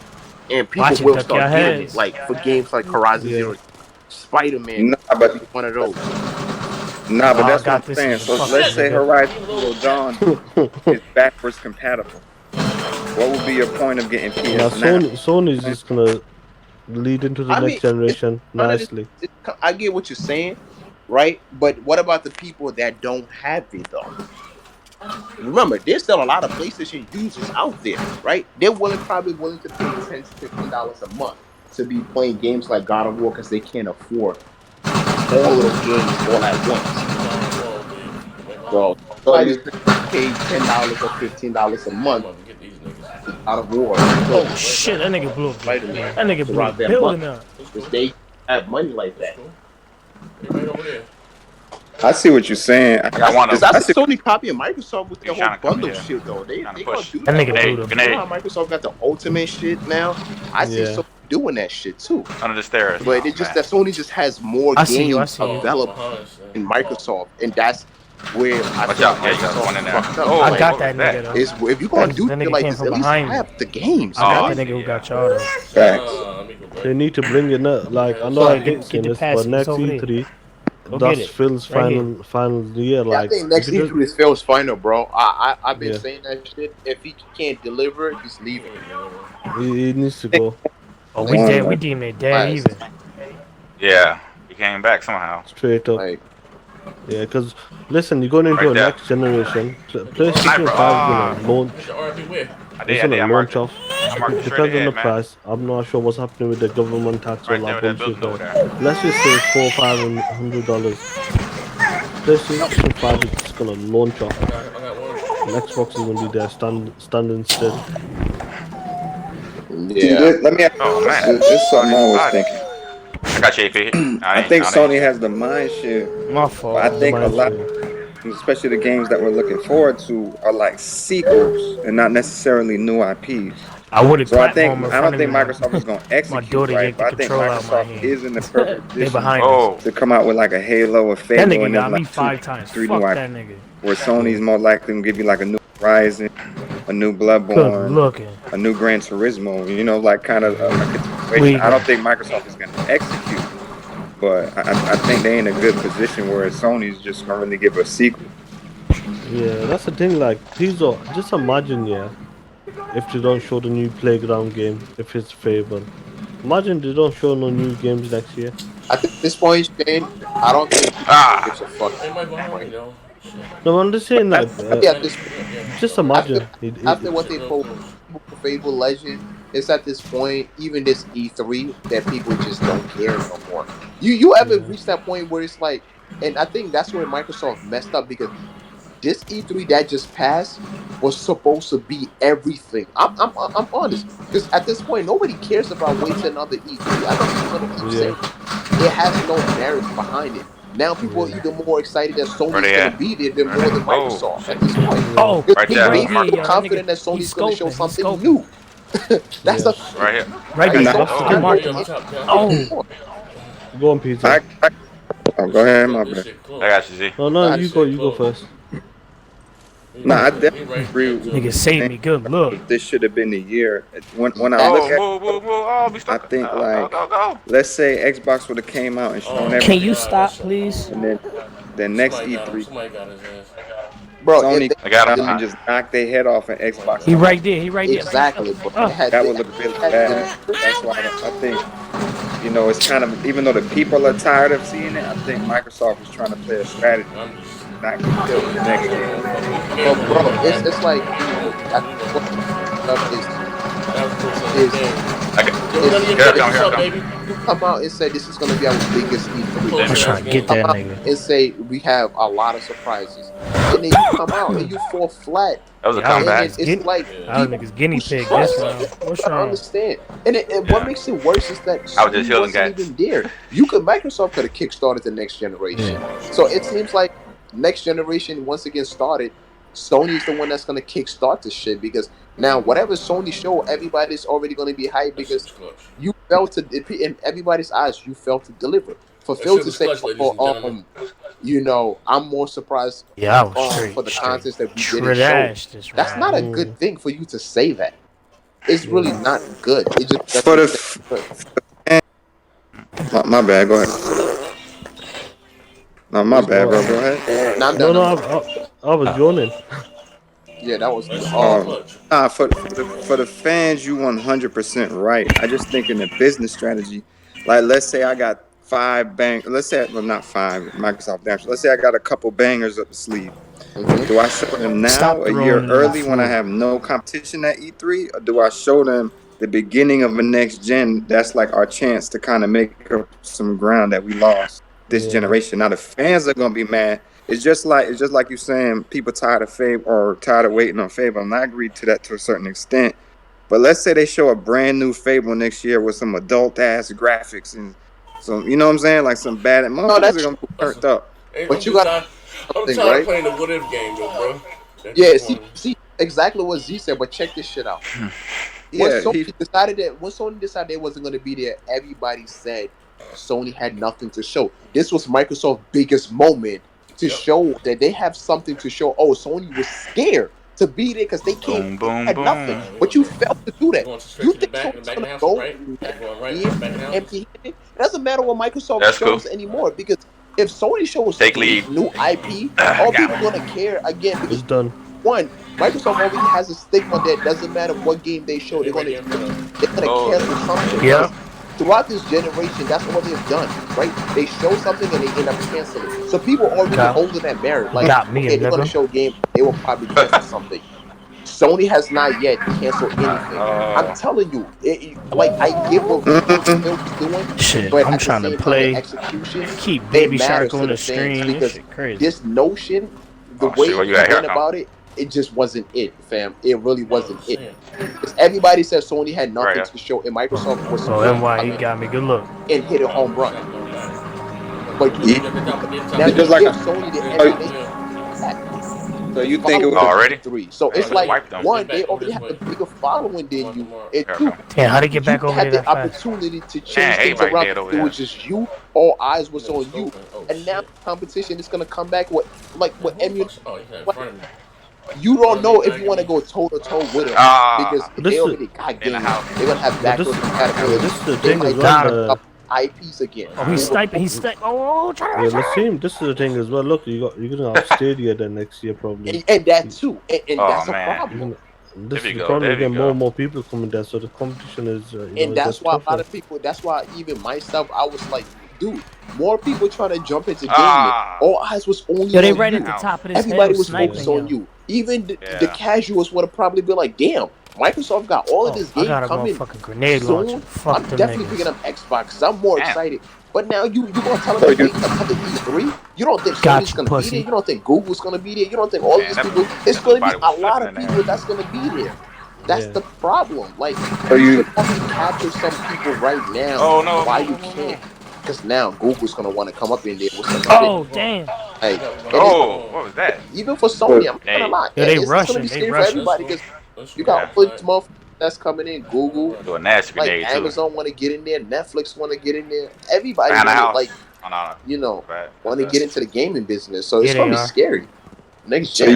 and people Watch it, will duck your start getting it. heads. Like for games like Horizon yeah. Zero, Spider Man Nah, will but be one of those. Oh, I that's what got I'm this saying. one. So Fuck let's you, say nigga. Horizon Zero Dawn is backwards compatible. What would be your point of getting Now PS Now? Sony's just gonna lead into the I next mean, it's generation kind of nicely. I get what you're saying, right? But what about the people that don't have it though? Remember, there's still a lot of PlayStation users out there, right? They're probably willing to pay $10 to $15 a month to be playing games like God of War because they can't afford all of those games all at once. So somebody's paid $10 or $15 a month for God of War, Oh shit, that nigga blew up. Spider-Man That nigga blew throughout the their month building up. because they have money like that. Right over there. I see what you're saying. Because I that's see. Sony copying Microsoft with the He's whole trying to come bundle here. shit though. They Trying to gonna push. do That that. nigga Right? blew the. You know how Microsoft got the Ultimate shit now? I see Yeah. Sony doing that shit too. Under the stairs. But it just that Sony just has more I see you. I games see you. available in Microsoft, and that's where I Watch feel out. like Yeah, you got one Microsoft in there. fucked up. Oh, I Like, got what that was nigga that? though. is if you're gonna do That shit nigga like came this, from at least behind me. have the games. I got Oh, that nigga who yeah. got y'all though. Facts. They need to bring it up. Like I know I hate Get saying the this, pass. but It's next over there. E3, Go get that's it. Phil's Right here. final year. Yeah, I Like think if next he does, E3 is Phil's final, bro. I've been yeah, saying that shit. If he can't deliver, he's leaving. he needs to go Oh, we dead. We deemed it dead Last. even. Yeah. He came back somehow. straight up. Like, Yeah, because listen, you're going into Right a there. next generation. PlayStation Sniper. 5 is gonna launch. I It's did. gonna I launch marked it. off. I marked it straight Depends on the ahead, man. price. I'm not sure what's happening with the government tax or Right there that with that bullshit. building over But there. let's just say it's $400-500. PlayStation 5 is just gonna launch off, and Xbox is gonna be there standing still. yeah. Let me ask you Oh, this. man. It's something I was Body. thinking. I got you, AP. I think Sony has the mind share, My but fault. I The think a mind lot, share. especially the games that we're looking forward to, are like sequels and not necessarily new IPs. I would have So clapped him in I front don't of me. think Microsoft is going to My execute daughter right, yanked the but I think controller out my Microsoft hand. is in the perfect They position behind us. Oh. to come out with like a Halo or That Fable nigga and got then me like 5 times. 3 Fuck new that IPs. nigga. Where Sony's more likely to give you like a new Horizon, a new Good Bloodborne, looking. a new Gran Turismo, you know, like kind of a continuation. We I go. don't think Microsoft is going to execute, but I think they're in a good position where Sony's just going to really give a sequel. Yeah, that's the thing. Like these are just imagine, yeah, if they don't show the new Playground game, if it's Fable. Imagine they don't show no new games next year. At this point, Shane, I don't think people Ah. gives a fuck at Everybody this behind me point. though. No, I'm just saying, like, At this point, just after imagine. after what they told people for Fable Legend, it's at this point, even this E3, that people just don't care no more. You ever Yeah. reach that point where it's like, and I think that's where Microsoft messed up because this E3 that just passed was supposed to be everything. I'm honest because at this point nobody cares about waiting another E3. I know people are gonna keep Yeah. saying it has no merit behind it. Now people are Yeah. even more excited that Where Sony's they gonna at? be there than more than Oh, Microsoft shit. at this point. Oh, Because Right he there. they right here, feel yo. That confident nigga, that he's Sony's gonna show scoping. He's something scoping. new. That's Yeah. a Right here. Right like, there. Nah, Sony Get not marked. gonna Oh. Go on, Peter. oh, go ahead, my bad. No, I got you, Z. no, you go first. No, I definitely agree with Nigga saved me. Good look. this should have been the year. When I look at I think like let's say Xbox would have came out and shown Can everything, you stop, please? and then the next E3 Somebody got his ass. Bro, if Sony they, I got him. and just knock their head off, and Xbox He come out. right there. He right there. exactly, bro. That would look really bad. That's why I think, you know, it's kind of, even though the people are tired of seeing it, I think Microsoft is trying to play a strategy, not get killed the next year. But bro, it's like I think what stuff you come out and say this is gonna be our biggest E3. I'm trying to get that nigga. And say we have a lot of surprises, and then you come out and you fall flat. That was a Yeah, comeback. It's like Y'all niggas guinea pig this round. What's I wrong? understand, and what makes it worse is that I was just Sony healing wasn't guys. even there. Microsoft could have kickstarted the next generation. So it seems like next generation once again started. Sony's the one that's gonna kickstart this shit because now whatever Sony show, everybody's already gonna be hyped because you failed to in everybody's eyes. You failed to deliver. For Phil to say, you know, I'm more surprised. Yeah, I was straight. For the contents that we didn't Trash show. this That's round. not a good thing for you to say that. It's really not good. It just For the my bad. Go ahead. No, my bad, bro. Go ahead. No, I was yawning. Yeah, that was for the fans, you 100% right. I just think in the business strategy, like let's say I got 5 let's say, well, not 5, Microsoft damage. Let's say I got a couple bangers up the sleeve. Do I show them now a year early when I have no competition at E3, or do I show them the beginning of a next gen? That's like our chance to kind of make up some ground that we lost this generation. Now the fans are gonna be mad. It's just like you saying people tired of Fable or tired of waiting on Fable, and I agree to that to a certain extent. But let's say they show a brand new Fable next year with some adult ass graphics and some, you know what I'm saying, like some bad motherfuckers are gonna be turned up. But you got I'm tired of playing the what if game though, bro. Yeah, see exactly what Z said, but check this shit out. When Sony decided they wasn't going to be there, everybody said Sony had nothing to show. This was Microsoft's biggest moment to show that they have something to show. Oh, Sony was scared to be there because they had nothing. But you failed to do that. You think Sony's going to go empty-handed? It doesn't matter what Microsoft shows anymore because if Sony shows new IP, all people are going to care again because It's done. One, Microsoft already has a stigma that doesn't matter what game they show, they're gonna cancel something. Yeah. Throughout this generation, that's what they've done, right? They show something and they end up canceling. So people already holding that merit. Like, okay, they're gonna show game, they will probably cancel something. Sony has not yet canceled anything. I'm telling you, I get what Phil's doing. Shit, but I'm trying to play. Execution, Keep Baby Shark on the screen. Because Shit crazy. this notion, the way you went about it, it just wasn't it, fam. It really wasn't it. Because everybody said Sony had nothing to show, and Microsoft was NY, you got me. Good look. And hit a home run. But now you just like Sony the everything. So you think it was already 3? So it's like one, they already have a bigger following than you, and 2, yeah, how to get back over there? You had the opportunity to change things around. It was just you. All eyes was on you, and now competition is gonna come back with emulation. You don't know if you want to go toe to toe with them because they already got games. They're gonna have backwards compatibility. This is the thing as well. IPs again. Oh, he's sniping. He's sniping. Oh, yeah, let's see him. This is the thing as well. Look, you're gonna have Stadia then next year probably. And that too. And that's a problem. This is the problem. Again, more and more people coming there, so the competition is. And that's why a lot of people. That's why even myself, I was like, dude, more people trying to jump into gaming. All eyes was only on they you. right at the top of this Everybody hill was focused on you. Even the casuals would have probably been like, damn, Microsoft got all of this game coming soon. I'm definitely picking up Xbox because I'm more excited. But now you gonna tell them wait another E3? You don't think Sony's gonna be there? You don't think Google's gonna be there? You don't think all these people? It's gonna be a lot of people that's gonna be there. That's the problem. Like, you should capture some people right now. Oh no! Why you can't? Because now Google's gonna want to come up in there with some. Oh damn! Hey, what was that? Even for Sony, I'm not gonna lie. Yeah, it's gonna be scary for everybody because you got all these motherfuckers that's coming in. Google, do a nasty grenade too. Amazon want to get in there. Netflix want to get in there. Everybody want to want to get into the gaming business. So it's gonna be scary. Next gen.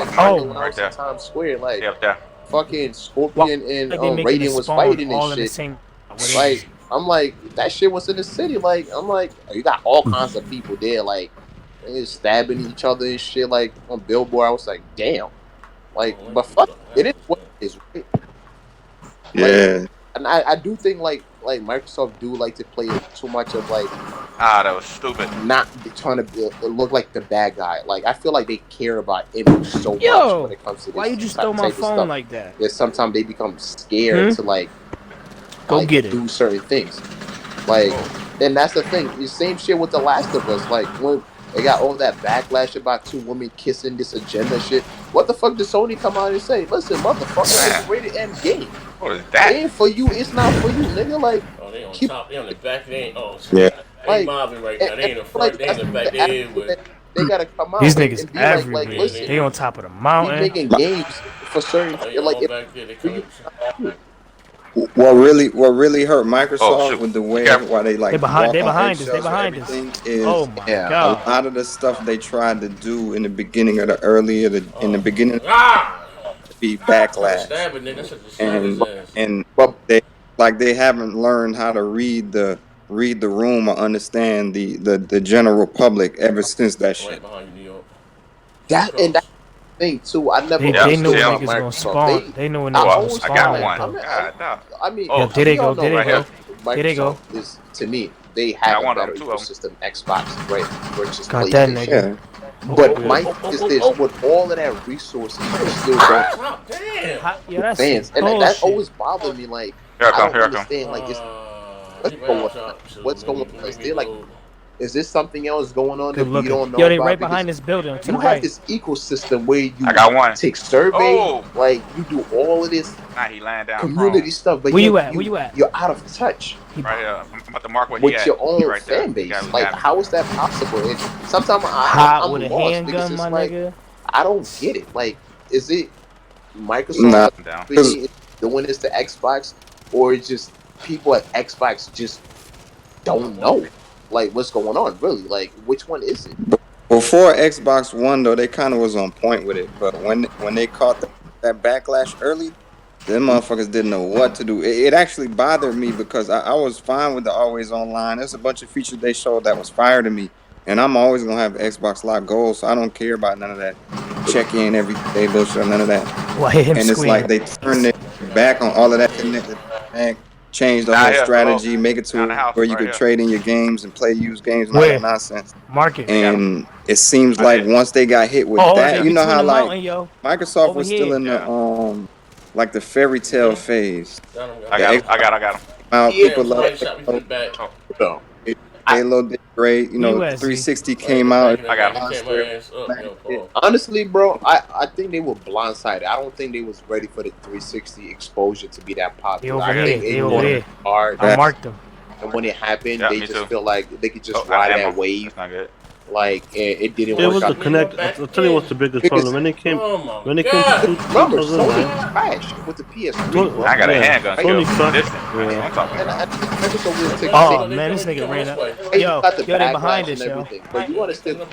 like Target when I was in Times Square. Like, fucking Scorpion and Like they making Radiant it was spawn fighting all and in the shit. same. Like I'm like that shit was in the city. Like I'm like you got all kinds of people there. Like they stabbing each other and shit. Like on Billboard, I was like, damn. Like, but fuck, it is what it is, right? Yeah. And I do think like Microsoft do like to play too much of like that was stupid. Not trying to look like the bad guy. Like I feel like they care about image so much when it comes to this. Why you just throw my phone like that? Yeah, sometimes they become scared to like go get it, do certain things. Like, and that's the thing. The same shit with The Last of Us. Like when they got all that backlash about 2 women kissing this agenda shit. What the fuck did Sony come out and say? Listen, motherfucker, it's rated M game. What is that? It ain't for you. It's not for you, nigga. Like, they on top. They on the back. They ain't. Oh, yeah. They ain't mobbing right now. They ain't in the front. They in the back. They in with. They gotta come out. These niggas and be everywhere. like, listen, they on top of the mountain. We making games for certain. Like, what really hurt Microsoft with the way why they like they behind us. Is oh my god! A lot of the stuff they tried to do in the beginning of in the beginning be backlash, and they haven't learned how to read the room or understand the general public ever since that shit. And that thing too. I never. They know when niggas gonna spawn. They know when niggas gonna spawn. I got one. I mean, there they go. There they go. Is to me, they have a better ecosystem. Xbox, right? Versus got that nigga. But my thing is this: with all of that resources, they're still going. Damn. Fans, and that always bothered me. Like, I don't understand. Like, what's going on? Is there like? Is this something else going on that we don't know about? They right behind this building. You have this ecosystem where you take surveys, like you do all of this community stuff, but where you at? You're out of touch. Right here. I'm about to mark what with your own fan base. Like, how is that possible? And sometimes I'm with a lost handgun, my nigga. I don't get it. Like, is it Microsoft doing this to Xbox, or just people at Xbox just don't know? Like, what's going on, really? Like, which one is it? Before Xbox One, though, they kind of was on point with it. But when they caught that backlash early, them motherfuckers didn't know what to do. It actually bothered me because I was fine with the always online. There's a bunch of features they showed that was fire to me. And I'm always going to have Xbox Live Gold, so I don't care about none of that check-in every day bullshit, none of that. And it's like they turned it back on all of that connected back. Change the whole strategy, make it to where you could trade in your games and play used games and all that nonsense. Market. And it seems like once they got hit with that, you know how like Microsoft was still in the like the fairy tale phase. I got him. People love it. Halo did great. You know, 360 came out. I got him. Honestly, bro, I think they were blindsided. I don't think they was ready for the 360 exposure to be that popular. They over here. I marked them. And when it happened, they just feel like they could just ride that wave. Like it didn't work. It was the Connect. I'll tell you what's the biggest problem. When it came to 2009, crashed with the PS3. I got a handgun. Sony Oh man, this nigga ran up. Yo, they behind us, yo. But you want to still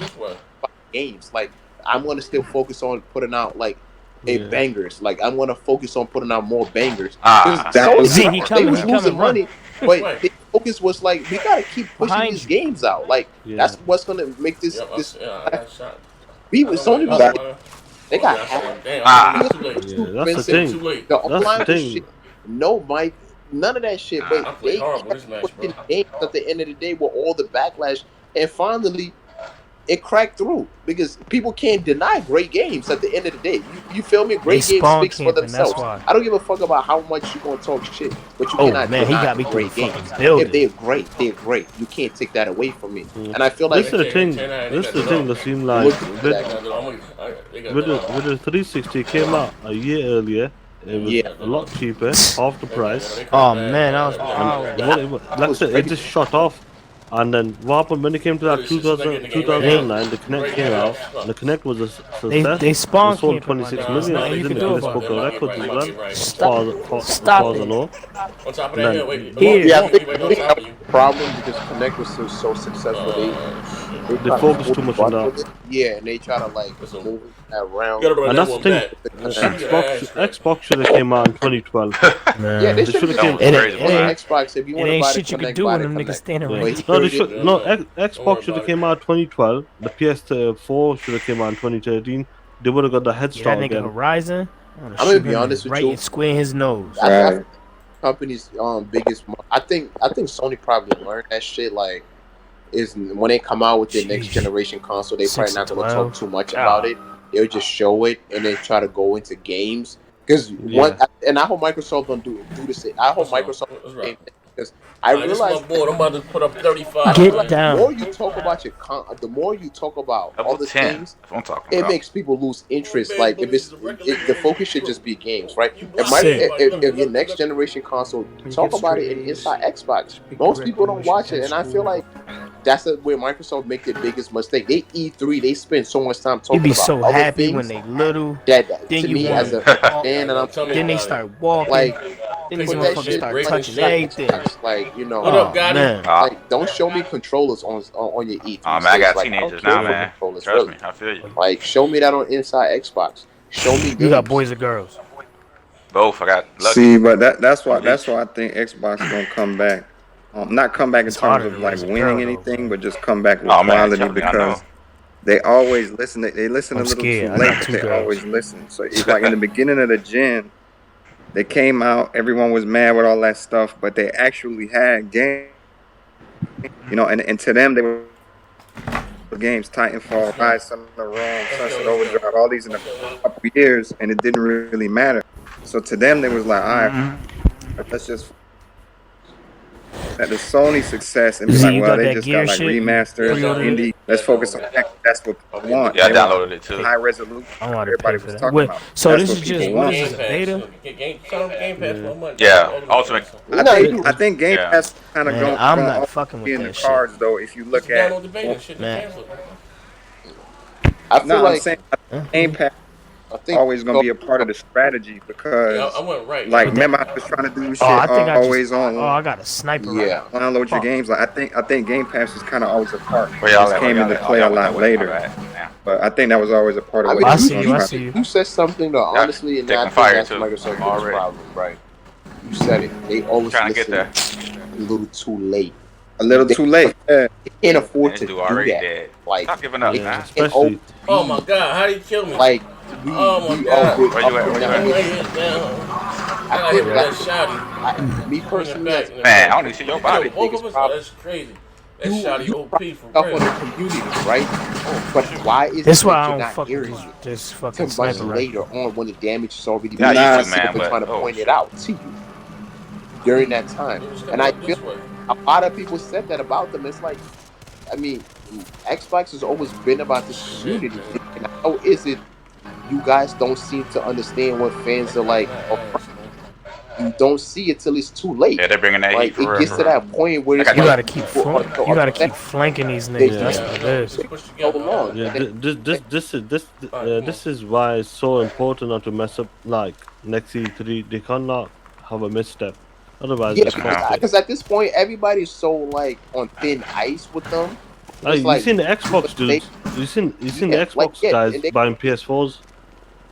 games. Like I'm gonna still focus on putting out like bangers. Like I'm gonna focus on putting out more bangers. He coming, money, but the focus was like we gotta keep pushing these games out. Like that's what's gonna make this. We was Sony. They got that's the thing. The online shit. No, Mike. None of that shit. But they pushing games at the end of the day with all the backlash, and finally. It cracked through because people can't deny great games at the end of the day. You feel me? Great games speaks for themselves. I don't give a fuck about how much you gonna talk shit, but you cannot deny great games. If they're great, they're great. You can't take that away from me. And I feel like this is the thing that seemed like with the 360 came out a year earlier. It was a lot cheaper, half the price. Oh man, that was like I said, it just shot off. And then what happened when it came to that 2009, the Connect came out. The Connect was a success. They spawned. Sold 26 million. I think Guinness Book of Records as well. Stop it. I think the problem because Connect was so successful. They focus too much on that. Yeah, and they try to like move it around. And that's the thing. Xbox should have came out in 2012. Yeah, they should have came. Xbox, if you want to buy the shit you could Connect, do buy when the them niggas Connect. standing Yeah. right No, they should. No, Xbox should have came out in 2012. The PS4 should have came out in 2013. They would have got the head start that nigga again. Horizon. I'm gonna be honest with right you. and square his nose. I company's biggest. I think Sony probably learned that shit. Like, is when they come out with their next generation console, they probably not gonna talk too much about it. They'll just show it and then try to go into games. Because and I hope Microsoft don't do the same. I hope Microsoft do because I realize board. I'm about to put up 35. Get down. The more you talk about the more you talk about all the things, it makes people lose interest. Like if the focus should just be games, right? If your next generation console, talk about it inside Xbox. Most people don't watch it, and I feel like that's where Microsoft make their biggest mistake. They E3, they spend so much time talking about. You be so other happy things when they little. that then to you me want as a fan, and I'm then they start walking. like. Then these Put that motherfuckers shit start like touching inside everything. Xbox. Like, you know, What up, Gotti? Man. like don't show me controllers on your E3. Oh man, I got like, teenagers I don't now, care man. for controllers, Trust really. me, I feel you. Like, show me that on inside Xbox. Show me. You got boys or girls? Both. I got lucky. See, but that's why I think Xbox gonna come back. Not come back in terms of like winning anything, but just come back with quality because they always listen. They listen a little too late, but they always listen. So it's like in the beginning of the gen, they came out, everyone was mad with all that stuff, but they actually had games, you know, and to them they were games, Titanfall, Rise of the Rome, Sunset Overdrive, all these in a couple years, and it didn't really matter. So to them, they was like, all right, let's just at the Sony success and be like, well, they just got like remasters, indie. Let's focus on that. That's what people want. Yeah, I downloaded it too. High resolution. Everybody was talking about. So that's this what is just want. what is this, a beta? Yeah, Ultimate. I think Game Pass kind of going. I'm not fucking with in that the cards though. If you look at, I feel like Game Pass always gonna be a part of the strategy because, like, remember I was trying to do shit always on. Oh, I got a sniper. Yeah, download your games. Like I think Game Pass is kind of always a part. It just came into play a lot later. But I think that was always a part of what I see you. You said something though, honestly, and I think that's Microsoft's problem, right? You said it. They always listen a little too late. A little too late. They can't afford to do already that. Dead. Like, Stop giving up, man. Especially. Oh my God! How did he kill me? Like, oh my God! Where you at? I hit that shotty. Me personally, Man, I don't even see your body. That's crazy. That shotty OP for stuff real. on the community, right? But why is That's it why that I you're don't not fuck hearing with you? this Too fucking much sniper later on when the damage is already Yeah, done. you too, man, but trying to point it out to you during that time. And I feel a lot of people said that about them. It's like, I mean, Xbox has always been about this community. And how is it you guys don't seem to understand what fans are like? You don't see it till it's too late. Yeah, they're bringing that like, heat for it gets to that point where it's you gotta keep flanking these niggas. That's what it is. Yeah, this is why it's so important not to mess up like next E3. They cannot have a misstep. Otherwise, because at this point everybody's so like on thin ice with them. Like, you seen the Xbox dudes? You seen the Xbox guys buying PS4s?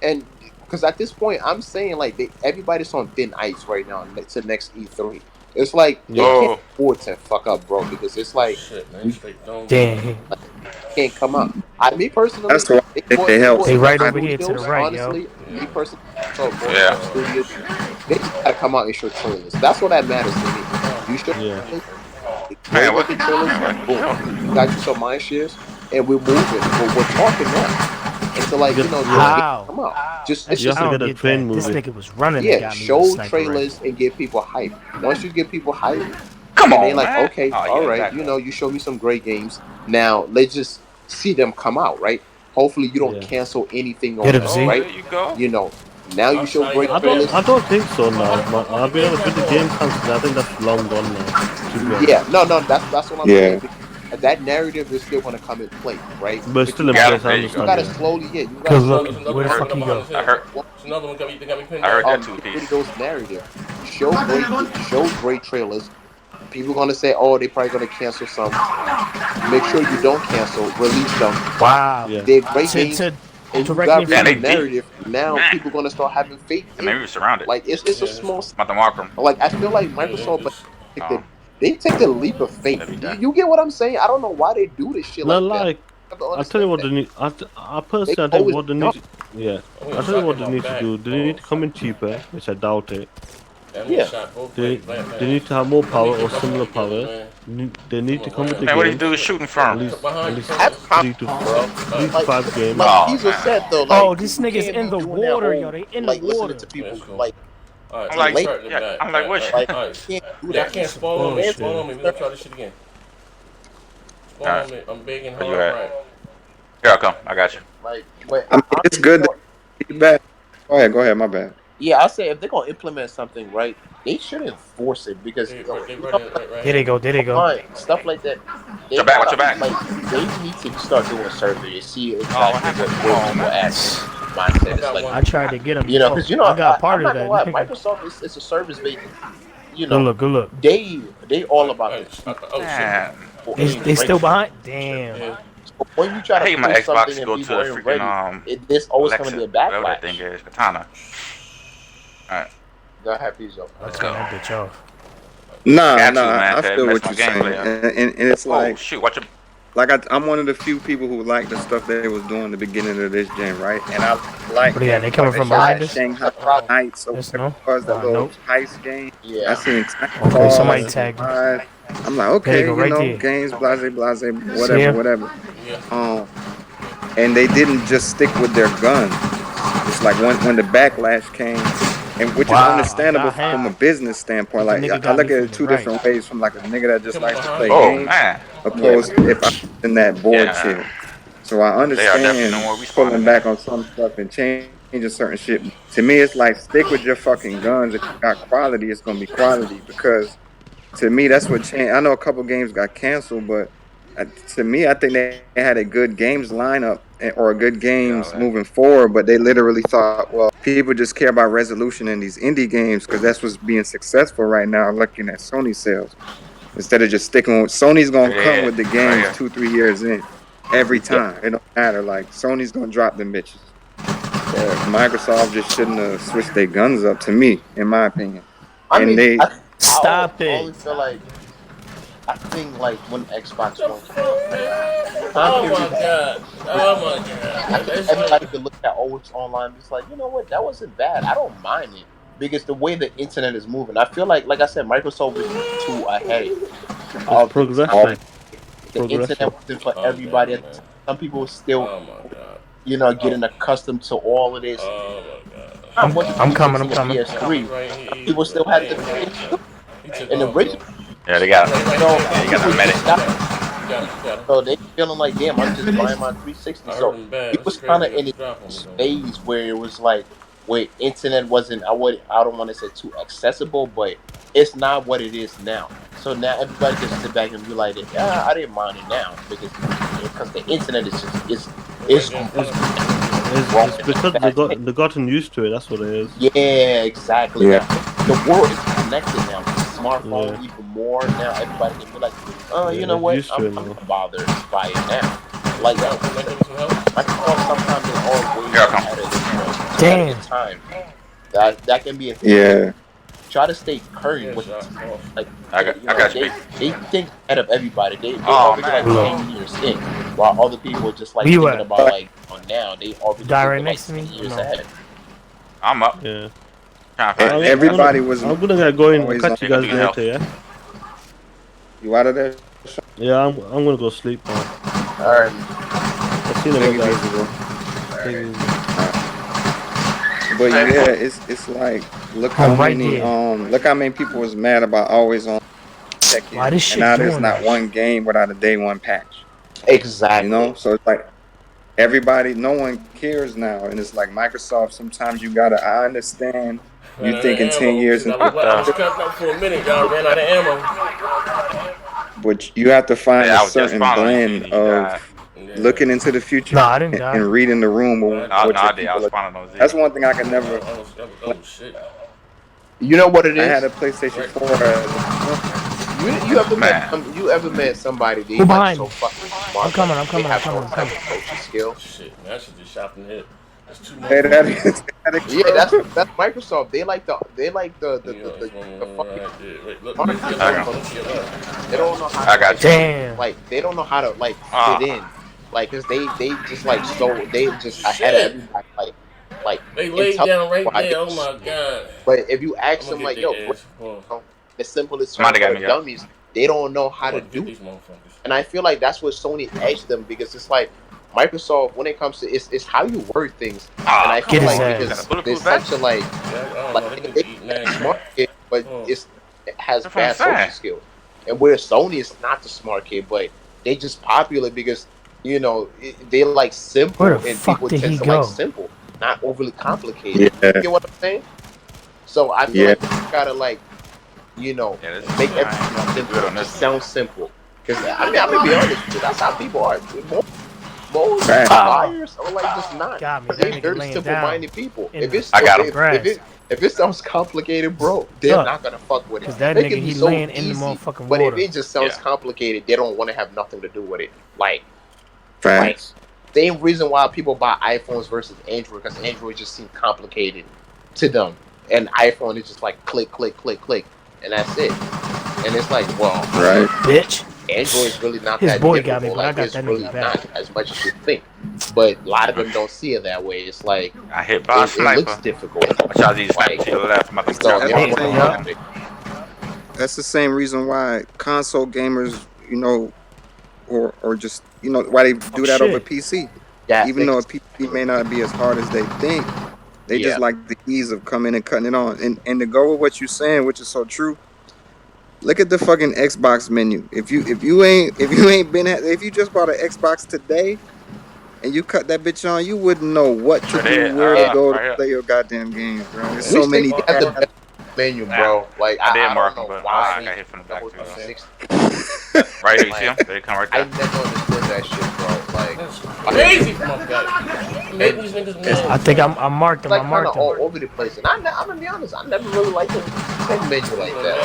And because at this point I'm saying like everybody's on thin ice right now to next E3. It's like they can't afford to fuck up, bro, because it's like damn, can't come out. Me personally, that's why they help. They right over here to the right, honestly, yo. Me personally, studios, they just gotta come out and show trailers. That's what that matters to me. You should. Man, what the trailers? Boom. You got you some mind shares, and we're moving. We're talking now. And so, like, you know, come out. Just get a train moving. This nigga was running. Yeah, show trailers and get people hype. Once you get people hype, come on, they're like, man. okay, all right, you know, you show me some great games. Now let's just see them come out, right? Hopefully, you don't cancel anything on them, right? You know. Now you show great trailers. I don't think so now. I'll be honest with the game concept. I think that's long gone now. Yeah, no, that's what I'm saying. That narrative is still going to come in play, right? But still in place. You got to slowly, you got to slowly. Where the fuck you go? I heard that too, Piece. Those narrative. Show great trailers. People gonna say, "Oh, they probably gonna cancel some." Make sure you don't cancel. Release them. Wow. Yeah. They're great games. And you got rid of the deep. narrative. Now people gonna start having faith in Maybe we're surrounded. Like it's a small. About to mark them. Like I feel like Microsoft, they take the leap of faith. You get what I'm saying? I don't know why they do this shit No, like that. like, I'll tell you what they need. I personally, I think what they need. Yeah, I'll tell you what they need to do. They need to come in cheaper, which I doubt it. Yeah. They need to have more power or similar power. They need to come with the Man, what do you games. do shooting from? At least That's 3 to 5 games. Like Diesel said though. Like, Oh, this nigga's in the water, yo. They in the water. Listening to people like. I'm like, what? Like, can't do that. Can't spawn on me. Spawn on me. We're gonna try this shit again. Spawn on me. I'm big and hard. Right. Here I come. I got you. Like, but I mean, it's good. Feedback. Go ahead. My bad. Yeah, I say if they're gonna implement something right, they should enforce it because There they go. stuff like that. They Your back. Like they need to start doing surveys, see exactly where people at mindset. It's like I tried to get them. you know, because you know I got part of I'm that. not gonna lie, Microsoft is a service based. You know, Good look. They all about this. They still behind. Damn. When you try to I hate my push Xbox something to and go to people the ain't ready, freaking there's always Alexa, gonna be a whatever backlash. that thing is, Katana. Alright. Go ahead, Pizzo. Let's go. That bitch off. Nah, man, I feel mess what my you're saying, gameplay and it's like, shoot, watch it. like I'm one of the few people who like the stuff they was doing at the beginning of this gen, right? And I like. But yeah, they coming from behind us. Shanghai Nights, so Yes, no? was that little Nope. heist game. Yeah. I seen. Okay, somebody tagged me. I'm like, okay, There you go, right there. games, blase, See whatever. And they didn't just stick with their guns. It's like when the backlash came, and which is understandable from a business standpoint. Like I look at it two different ways, from like a nigga that just likes to play games, opposed to if I'm in that board chair. So I understand pulling back on some stuff and changing certain shit. To me, it's like, stick with your fucking guns. If you got quality, it's gonna be quality, because to me, that's what changed. I know a couple games got canceled, but to me, I think they had a good games lineup or a good games moving forward. But they literally thought, well, people just care about resolution in these indie games because that's what's being successful right now. Looking at Sony sales, instead of just sticking with Sony's gonna come with the games 2-3 years in every time. It don't matter. Like Sony's gonna drop them bitches. Microsoft just shouldn't have switched their guns up, to me, in my opinion. Stop it. I only feel like I think like when Xbox One. Oh my god! Everybody could look at it's online. It's like, you know what? That wasn't bad. I don't mind it because the way the internet is moving, I feel like I said, Microsoft is too ahead of progression. The internet wasn't for everybody. Some people still, getting accustomed to all of this. I'm coming. PS3. People still had the and the original. Yeah, they got the medic. So they feeling like, damn, I'm just buying my 360. So it was kind of in a phase where it was like, where internet wasn't, I don't want to say too accessible, but it's not what it is now. So now everybody can sit back and be like, yeah, I didn't mind it now because the internet is just it's because they've gotten used to it. That's what it is. Yeah, exactly. Yeah. The world is connected now. Smartphone even more now. Everybody can be like, you know what? I'm not bothered by it now. Like Microsoft sometimes is always ahead of time. That can be a thing. Yeah. Try to stay current with like. I got you. They think ahead of everybody. They already like 10 years in, while other people are just like thinking about like now. They already right next to me. years ahead. I'm up. Yeah. Everybody was. I'm gonna get going. I'll catch you guys later. Yeah. You out of there? Yeah, I'm gonna go sleep now. All right. I'll see you later, guys. But yeah, it's like, look how many people was mad about always on check-in, and now there's not one game without a day one patch. Exactly. So it's like everybody, no one cares now, and it's like Microsoft. Sometimes you gotta. I understand. You thinking 10 years and I was cut up for a minute, y'all ran out of ammo. But you have to find a certain blend of looking into the future and reading the room. That's one thing I can never. You know what it is? I had a PlayStation 4. You ever met somebody they Who like behind so me? fucking smart? I'm coming. They have no type of social skill. Shit, man, I should just shop in here. That's too much. Hey, that is Yeah, that's Microsoft. They like the fucking right there. Wait, look, smart look, kid. They don't know how. I got you. Damn. Like they don't know how to like fit in. Like, cause they just like so they just ahead of everybody. Like they laid down right there. Oh my god. But if you ask them like, yo, the simplest term for the dummies, they don't know how to do it. And I feel like that's what Sony edged them, because it's like Microsoft, when it comes to it's how you word things. And I feel like because there's such a like they smart kid, but it has bad social skills. And where Sony is not the smart kid, but they just popular because they like simple, and people tend to like simple, not overly complicated. You get what I'm saying? So I feel like you gotta like, make everything simple. Just sound simple. Because I'm gonna be honest with you, that's how people are. Most liars are like just not. They're very simple-minded people. If it sounds complicated, bro, they're not gonna fuck with it. That they nigga, can be he so laying easy, in the motherfucking but water. if it just sounds complicated, they don't want to have nothing to do with it. Like, Facts. Same reason why people buy iPhones versus Android, because Android just seems complicated to them, and iPhone is just like click, click, click, click, and that's it. And it's like, well, bitch. Android's really not His that boy difficult. got me, but I got it's that really nigga back. not as much as you think. But a lot of them don't see it that way. It's like I hit by a sniper. It looks difficult. I tried to use sniper to your left. I'm about to That's the same reason why console gamers, or just why they do that over PC. Yeah, even though a PC may not be as hard as they think, they just like the ease of coming and cutting it on. And to go with what you're saying, which is so true. Look at the fucking Xbox menu. If you just bought an Xbox today and you cut that bitch on, you wouldn't know what to do, where to go to play your goddamn games, bro. There's so many tabs. Menu, bro. Like I did don't mark know him, but why I got hit from the back too. 360. Right here, you see him? They come right there. I never understood that shit, bro. Like, crazy for my guy. Make these niggas mad. I think I marked him. Like, I marked him. all over the place. And I'm gonna be honest, I never really liked the menu like that.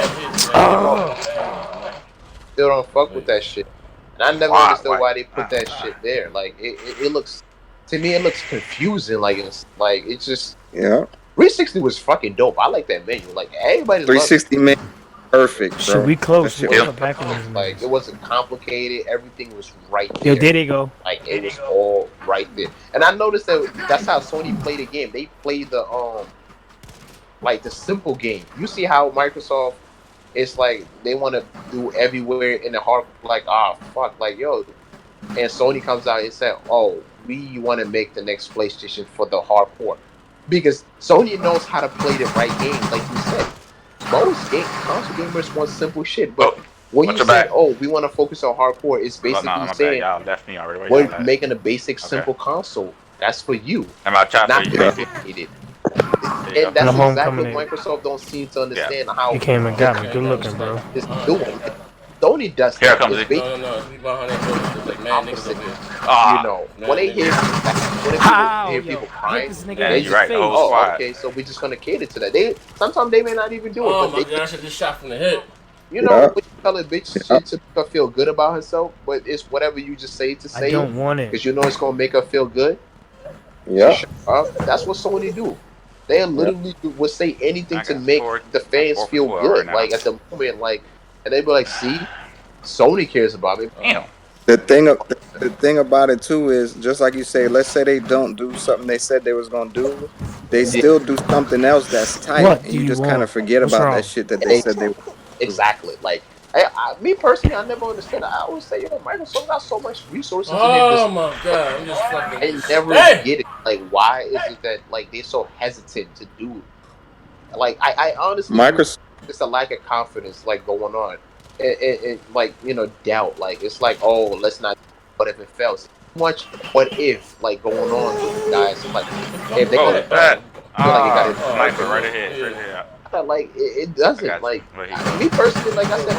Still don't fuck with that shit. And I never understood why they put that shit there. Like, it looks, to me, it looks confusing. Like, it's just 360 was fucking dope. I like that menu. Like, everybody 360 menu, perfect, bro. Should we close? Like, it wasn't complicated. Everything was right there. Yo, there they go. Like, it was all right there. And I noticed that's how Sony played the game. They played the the simple game. You see how Microsoft, it's like they want to do everywhere in the hard, like, fuck, like, yo. And Sony comes out and said, oh, we want to make the next PlayStation for the hardcore. Because Sony knows how to play the right game, like you said. Most console gamers want simple shit, but when you say, "Oh, we want to focus on hardcore," it's basically saying we're making a basic, simple console. That's for you, not complicated. And that's exactly what Microsoft don't seem to understand how. He came and got me. Good looking, bro. It's doing. Sony does. Here comes it. No, we behind that building. There's like mad niggas over here. When they hear people crying, they just think, "Oh, okay, so we're just gonna cater to that." Sometimes they may not even do it. Oh but my gosh, I just shot from the hip. You know, when you tell a bitch shit to make her feel good about herself, but it's whatever you just say to say. I don't want it because you know it's gonna make her feel good. Yeah, that's what Sony do. They literally would say anything to make the fans feel good. Like at the moment, like. And they be like, see, Sony cares about me. Damn. The thing about it too is, just like you say, let's say they don't do something they said they was gonna do, they still do something else that's tight, and you just kind of forget about that shit that they said they would. Exactly. Like, me personally, I never understood. I always say, yo, Microsoft got so much resources. Oh my god, I'm just fucking. I never get it. Like, why is it that like they're so hesitant to do it? Like, I honestly. Microsoft. It's a lack of confidence, like, going on, and like, doubt. Like, it's like, oh, let's not. What if it fails? So much what if, like, going on with you guys? Like, if they got it right ahead. Like, it doesn't. Like, me personally, like I said,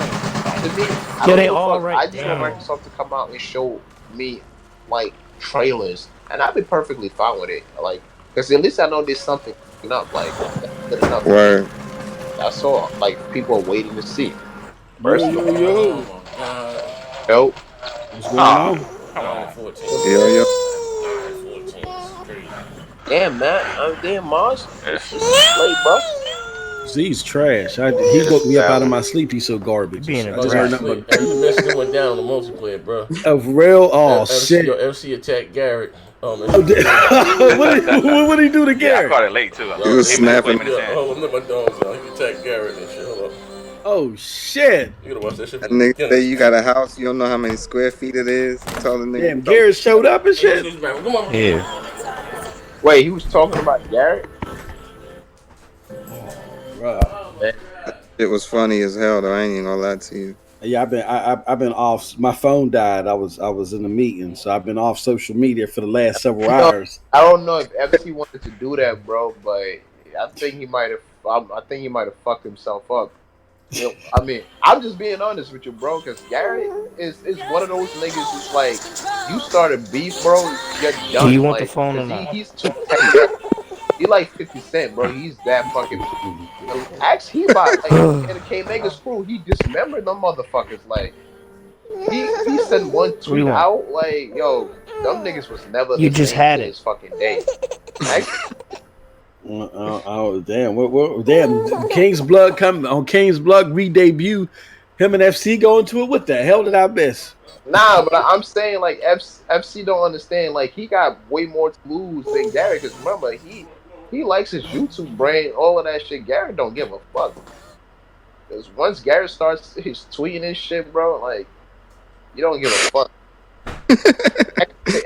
to me, I just want Microsoft to come out and show me, like, trailers, and I'd be perfectly fine with it. Like, because at least I know there's something up. Like, that's good enough. Right. That's all. Like, people are waiting to see. First Yo. Oh my god. Nope. What's going on? 9-14. Yo. 9-14 is crazy. Damn, Matt. Damn, Mars. Yes. It's late, bro. Z's trash. He woke me up out of my sleep. He's so garbage. Being I a just heard nothing Hey, you missed it went down on the multiplayer, bro. of real. Oh shit! Yo, FC attacked Garrett. What did he do to Yeah, I Garrett? caught it late too. He was snapping. Hold on, let my dogs on. He attacked Garrett and shit. Hold up. Oh shit! You gotta watch that shit. That nigga say you got a house, you don't know how many square feet it is. Tell the nigga. Damn, Garrett showed up and shit. Come on. Yeah. Wait, he was talking about Garrett? Right. It was funny as hell though. I ain't even gonna lie to you. Yeah, I've been off. My phone died. I was in a meeting, so I've been off social media for the last several hours. I don't know if FC wanted to do that, bro, but I think he might have. I think he might have fucked himself up. You know, I mean, I'm just being honest with you, bro, because Garrett is one of those niggas who's like, you started beef, bro, you're done. Do you want like, the phone or not? He's too petty. He like 50 Cent, bro. He's that fucking. Ask he about like in the K Mega's crew. He dismembered them motherfuckers. Like he sent one tweet out like, "Yo, them niggas was never." You just had it. His fucking day. Oh damn! Damn! King's Blood come on. King's Blood re-debut. Him and FC go into it. What the hell did I miss? Nah, but I'm saying like FC don't understand. Like he got way more to lose than Garrett. Because remember, he likes his YouTube brain, all of that shit. Garrett don't give a fuck. Because once Garrett starts his tweeting and shit, bro, like you don't give a fuck.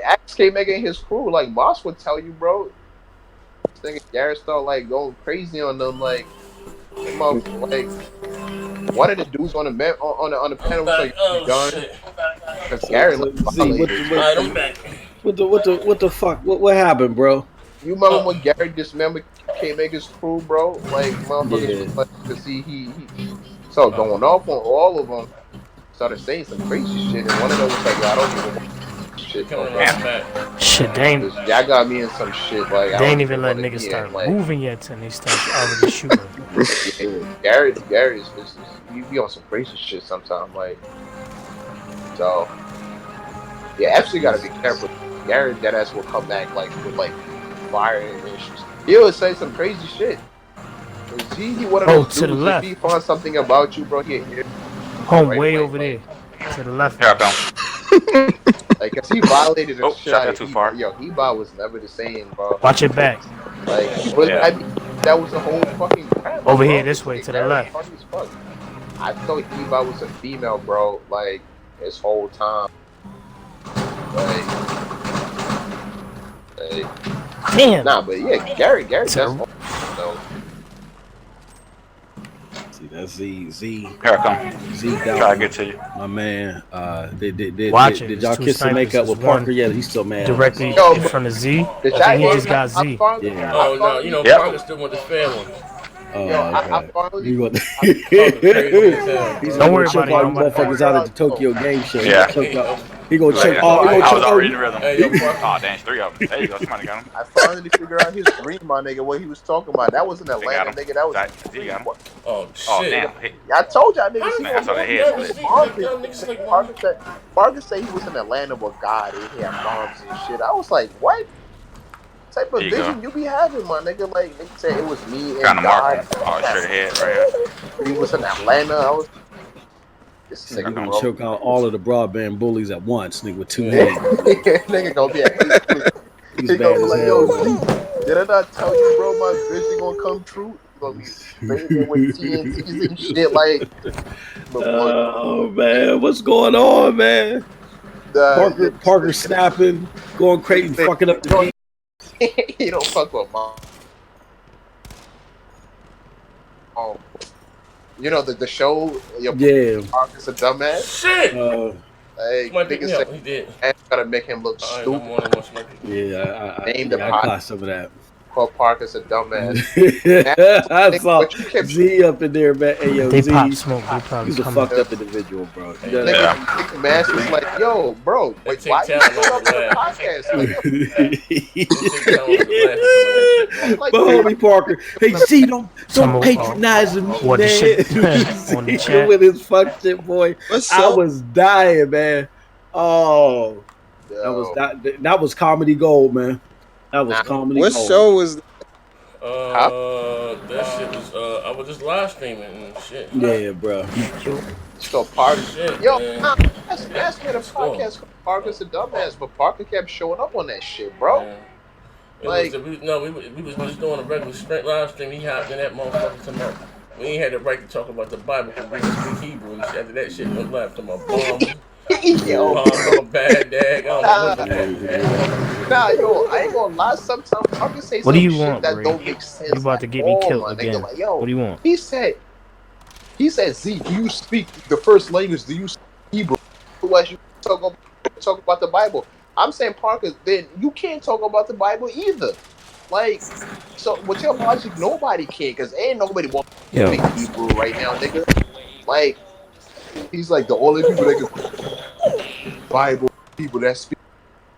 Ask K-Mega and his crew, like Moss would tell you, bro. This nigga Garrett started like going crazy on them, like one of the dudes on the panel was like, "You done?" Because Garrett looked What the fuck? What happened, bro? You remember when Garrett dismembered K-Mega's crew, bro? Like motherfuckers was like, cause he started going off on all of them. Started saying some crazy shit, and one of them was like, "I don't even want shit." Shit, they ain't. Y'all got me in some shit. Like They ain't even let niggas start moving yet, and they start already shooting. Garrett is you be on some crazy shit sometimes, like. So yeah, FC gotta be careful. Garrett that ass will come back like with like fire and issues. He would say some crazy shit. He one of those to the left. If he finds something about you, bro, Home way over there. To the left. Here I come. Like, cause he violated the shit. Shot that too far. Yo, Eba was never the same, bro. Watch it back. Like, that was a whole fucking crap, Over bro. here, this way, to the left. Funny as fuck. I thought Eba was a female, bro. Like his whole time. Like damn. Nah, but yeah, Garrett, that's though. See, that's Z. Here I come. Z down. Try to get to you. My man. Did y'all kiss and make up with Parker yet? He's still mad. Directly in front of Z. I think he just got Z. Yeah. Oh no, you know, Parker still with his family. Oh, Yo, okay. I finally. Don't Don't worry about it. all the motherfuckers out at the Tokyo Game Show. Yeah. He gonna choke I all. was already in the rhythm. Oh, dang, 3 of them. There you go. Somebody got him. I finally figured out his dream, my nigga. What he was talking about. That wasn't Atlanta, nigga. That was. He got him. Oh shit. Oh, damn. I told y'all niggas. Man, I saw that head split. Parker said he was in Atlanta with God and he had bombs and shit. I was like, what type of vision you be having, my nigga? Like, nigga said it was me and Kind of God. mark. Oh, straight ahead right here. He was in Atlanta. I was. This Nigga nigga gonna choke out all of the broadband bullies at once, nigga, with 2 hands. Nigga gonna be at He's he bad gonna be as like, hell, yo, man. did I not tell you, bro, my vision gonna come true? You gonna be spraying with TNTs and shit, like. Oh man, what's going on, man? Parker snapping, going crazy, fucking up the game. He don't fuck with mom. You know the show. Yeah. Parker's a dumbass. Shit. Like niggas say, he did. And gotta make him look stupid. Yeah, I Named caught some of that. called Parker's a dumbass. I saw Z up in there, man. Hey, yo, They Z, pop smoke. They probably he's a coming. fucked up individual, bro. Nigga, Mass was like, yo, bro, why you showing up to the podcast? But homie Parker, hey, Z, don't patronize him, man. With his fuck shit, boy. I was dying, man. Oh, that was comedy gold, man. That was comedy gold. What show was that? That shit was I was just live streaming and shit. Yeah, bro. So Parker, shit, yo, man. Mass made a podcast called Parker's a dumbass, but Parker kept showing up on that shit, bro. Yeah. Like, we was just doing a regular straight live stream. He hopped in that motherfucker tomorrow. We ain't had the right to talk about the Bible because we didn't speak Hebrew and shit. After that shit, went live to my bomb. Yo, I'm a bad dad. Nah, yo, I ain't gonna lie. Sometimes I can say some shit that don't make sense. You about to get me killed again? Like, yo, what do you want? He said, Z, do you speak the first language? Do you speak Hebrew? Otherwise, you talk about the Bible. I'm saying, Parker, then you can't talk about the Bible either. Like, so with your logic, nobody can, because ain't nobody want to speak Hebrew right now, nigga. Like, he's like the only people that can Bible people that speak.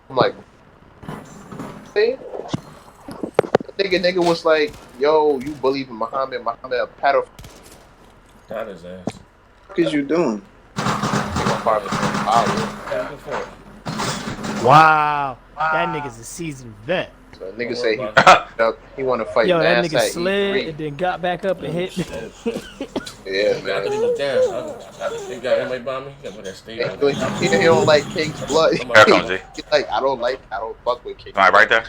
I'm like, hey, nigga was like, yo, you believe in Muhammad a pedophile. Got his ass. What is you doing? Wow, that nigga's a seasoned vet. So nigga say he want to fight. Yo, that Mass nigga at slid E3. and then got back up and hit. Yeah, man. I thought he was down. He got anybody by me? He got that state. He don't like King's blood. Here comes he. He's like, I don't fuck with King. All right, right there.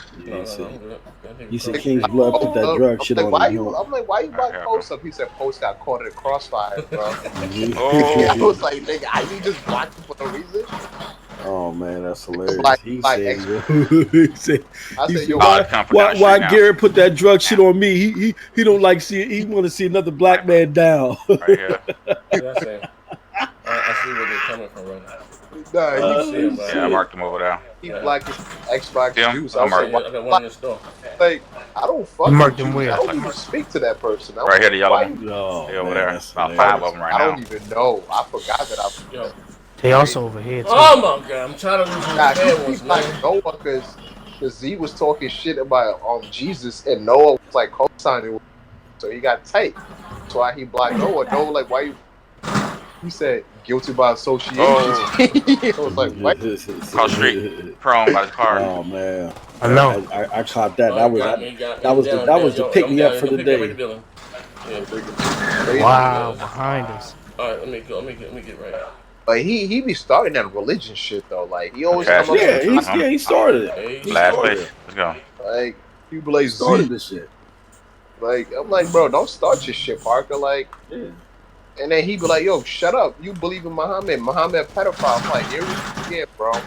You said King's blood put that drug shit on him. I'm like, why you brought Post up? He said Post got caught in the crossfire, bro. Oh. I was like, nigga, you just blocked him for no reason. Oh man, that's hilarious. Why Garrett put that drug shit on me? He don't like seeing. He want to see another black man down. Right here. I see where they're coming from right now. Yeah, I marked him over there. He black Xbox juice. I got one in the store. Like, I don't fuck marked with him you. where? I don't even speak to that person. Right here, the yellow one. Oh, over there. About 5 of them right now. I don't even know. I forgot that They also over here too. Oh my god, I'm trying to lose the bad ones, man. Noah, because Z was talking shit about Jesus, and Noah was like co-signing, so he got tight. That's why he blocked Noah. Noah like, why you? He said guilty by association. I was like, what? Cross street, prone by the car. Oh man, I know. I caught that. That was the pick me up for the day. Wow, behind us. All right, let me get right. Like he be starting that religion shit though. Like he always come up. He started it. Last place. Let's go. Like people like started this shit. Like I'm like, bro, don't start your shit, Parker. Like, and then he be like, yo, shut up. You believe in Muhammad a pedophile. I'm like, here we go, bro. Like,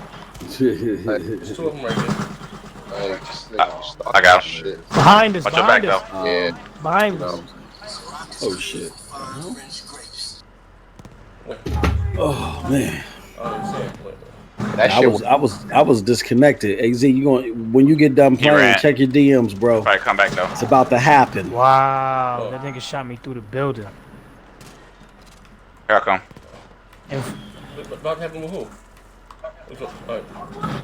There's 2 of them right there. Like, this nigga start I got shit. Behind us. Watch your Behind back us. Yeah. Behind us. Oh shit. Oh man. I was disconnected. Hey Z, you going when you get done playing, check your DMs, bro. Probably come back though. It's about to happen. Wow, that nigga shot me through the building. Here I come. About to happen with who? Right.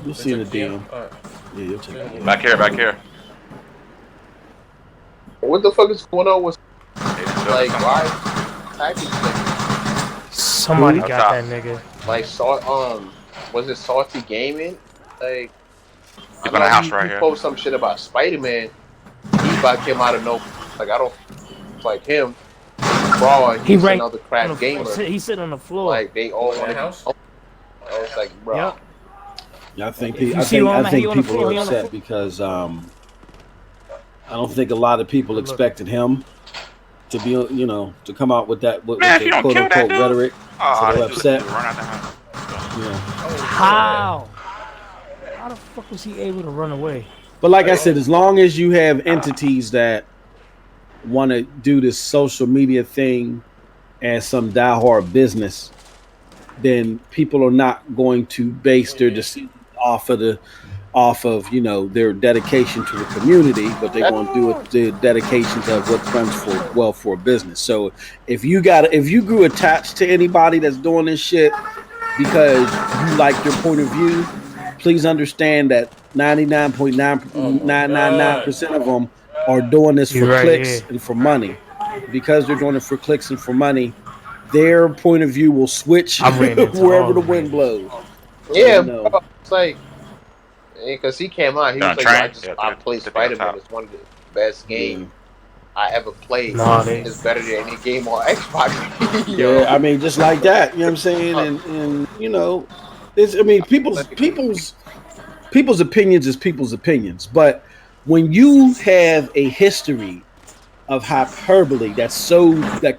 You'll see in the DM. Right. Yeah, you'll check it. Back here. What the fuck is going on with like why attacking niggas? Somebody got that nigga. Like was it Salty Gaming? Like He's in the house right here. Post some shit about Spider-Man. He about came out of no like I don't like him. Bro, he's another crap gamer. He's sitting on the floor. Like they all in the house. I was like, bro. Yep. Yeah, I think people are upset because I don't think a lot of people expected him to be, to come out with that with the quote unquote rhetoric. So they're upset. How the fuck was he able to run away? But like I said, as long as you have entities that want to do this social media thing as some diehard business, then people are not going to base their decision off of off of their dedication to the community, but they're going to do it the dedication to what runs for a business. So if you grew attached to anybody that's doing this shit because you like their point of view, please understand that 99.9999% of them are doing this for clicks and for money. Because they're doing it for clicks and for money, their point of view will switch wherever the wind blows. Yeah, bro, it's like, because he came out, he was like, I play Spider-Man. It's one of the best games I ever played. It's better than any game on Xbox. Yeah, I mean, just like that. You know what I'm saying? And it's, I mean, people's opinions is people's opinions. But when you have a history of hyperbole that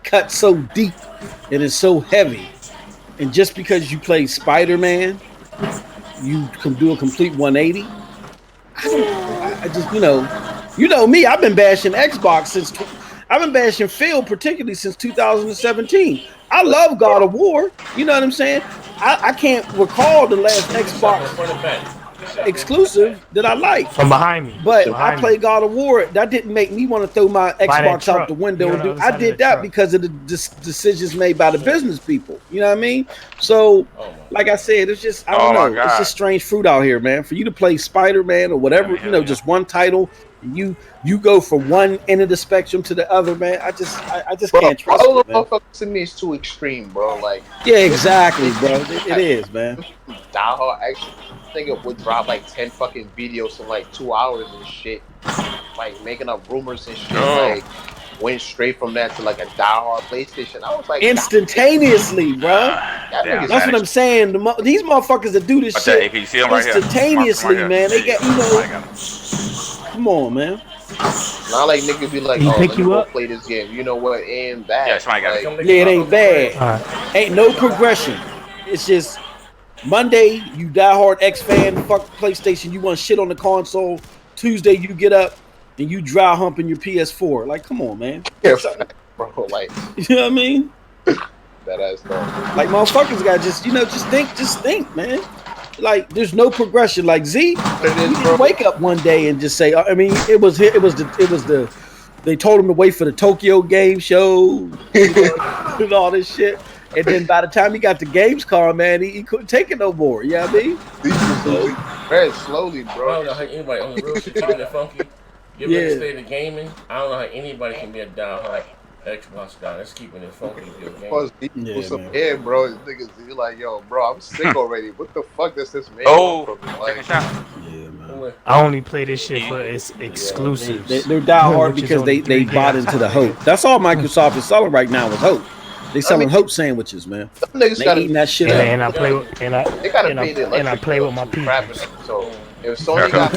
cuts so deep and is so heavy, and just because you play Spider-Man, you can do a complete 180. I just me. I've been bashing Xbox I've been bashing Phil particularly since 2017. I love God of War. You know what I'm saying? I can't recall the last Xbox exclusive that I liked. From behind me. But I played God of War. That didn't make me want to throw my Xbox out the window. I did that because of the decisions made by the business people. You know what I mean? So, like I said, it's just, I don't know. It's just strange fruit out here, man. For you to play Spider-Man or whatever, just one title, and you go from one end of the spectrum to the other, man. I just can't trust it, man. To me, it's too extreme, bro. Like, yeah, exactly, bro. It is, man. Actually, I think it would drop like 10 fucking videos in like 2 hours and shit, like making up rumors and shit. Like, went straight from that to like a diehard PlayStation. I was like, instantaneously, bro. That's what I'm saying. These motherfuckers that do this shit instantaneously, man. They got come on, man. Not like niggas be like, let me go play this game. You know what? It ain't bad. Yeah, somebody got it ain't bad. Ain't no progression. It's just Monday, you diehard X fan, fuck PlayStation, you want shit on the console. Tuesday, you get up and you dry humping your PS4. Like, come on, man. Yeah, bro. Like, you know what I mean? That ass though. Like, motherfuckers got just think, man. Like, there's no progression. Like Z, you didn't wake up one day and just say. I mean, it was the. They told him to wait for the Tokyo Game Show and all this shit. And then by the time he got the Gamescom, man, he couldn't take it no more. You know what I mean? Very slowly, bro. I don't know how anybody on the real shit keeping it funky. Give me the state of gaming. I don't know how anybody can be a diehard Xbox guy that's keeping it funky. Bro. Niggas, you like, yo, bro, I'm sick already. What the fuck does this mean? Yeah, man. I only play this shit for its exclusives. They're diehard because they bought into the hope. That's all Microsoft is selling right now is hope. They selling hope sandwiches, man. They eating that shit up. And I play with play with my people. So if Sony got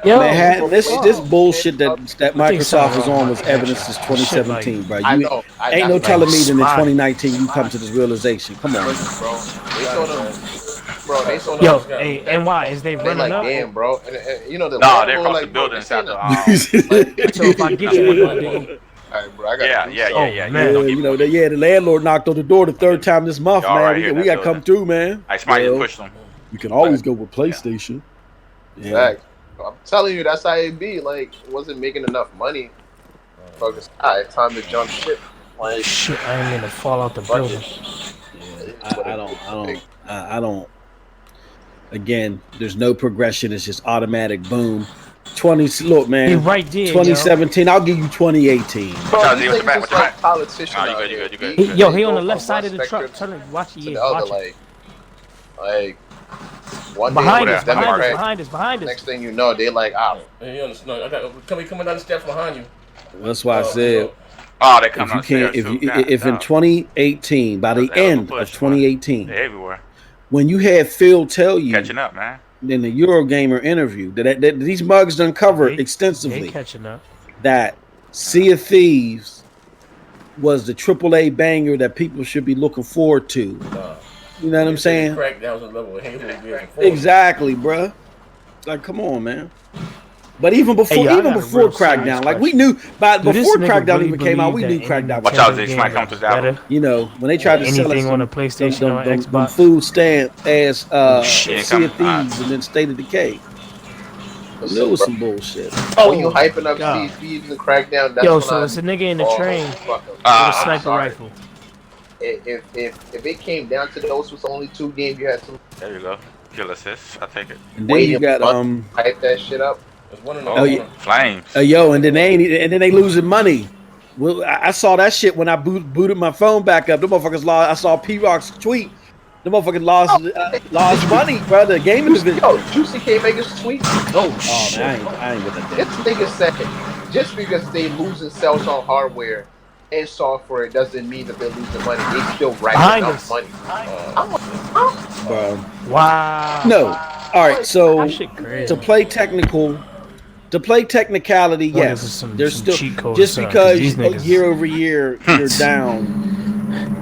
man, this bullshit that Microsoft was on was evidence since 2017, bro. Ain't no telling me that in 2019 you come to this realization. Come on, bro. They saw yo, hey, NY, is they running up? Damn, bro. And you know, they're across the building. So if I get you, alright, bro. I got the landlord knocked on the door the third time this month, man. We got to come through, man. I somebody pushed them. You can always go with PlayStation. Yeah. I'm telling you, that's how it be. Like, wasn't making enough money. Focus. Alright, time to jump ship. Like, shit, I ain't gonna fall out the building. I don't. Again, there's no progression. It's just automatic boom. Look, man. You're right there, 2017. I'll give you 2018. Bro, you like politician. You good. He on the left side of the truck. Tell him, watch it. Like one behind us. Next thing you know, they like, Hey, I got coming down the steps behind you. That's why I said. They come if in 2018, by the end of 2018, they're everywhere. When you had Phil tell you catching up, man, in the Eurogamer interview that these mugs uncovered extensively catching up that Sea of Thieves was the AAA banger that people should be looking forward to. You know what I'm saying? Exactly, Exactly, bruh. Like, come on, man. But even before Crackdown, like we knew before Crackdown even came out, we knew Crackdown. Watch out, Jake might come to that. You know, when they tried to sell us on a PlayStation or Xbox, them food stand as Sea of Thieves and then State of Decay. There was some bullshit. Oh, you hyping up Sea of Thieves and Crackdown? That's yo, so it's a nigga in the train with a sniper rifle. If it came down to those was only 2 games, you had to. There you go. Kill assist. I take it. And then you got hype that shit up. Flames. Yo, and then they losing money. Well, I saw that shit when I booted my phone back up. The motherfuckers lost. I saw P-Rock's tweet. The motherfuckers lost money, bro. The gaming division. Yo, Juicy can't make us tweet. Oh man, I ain't with that. This nigga said just because they losing sales on hardware and software doesn't mean that they're losing money. They still racking up money. I'm like, huh? Bro. Wow. No. All right. So to play technicality, yes. There's still just because year over year you're down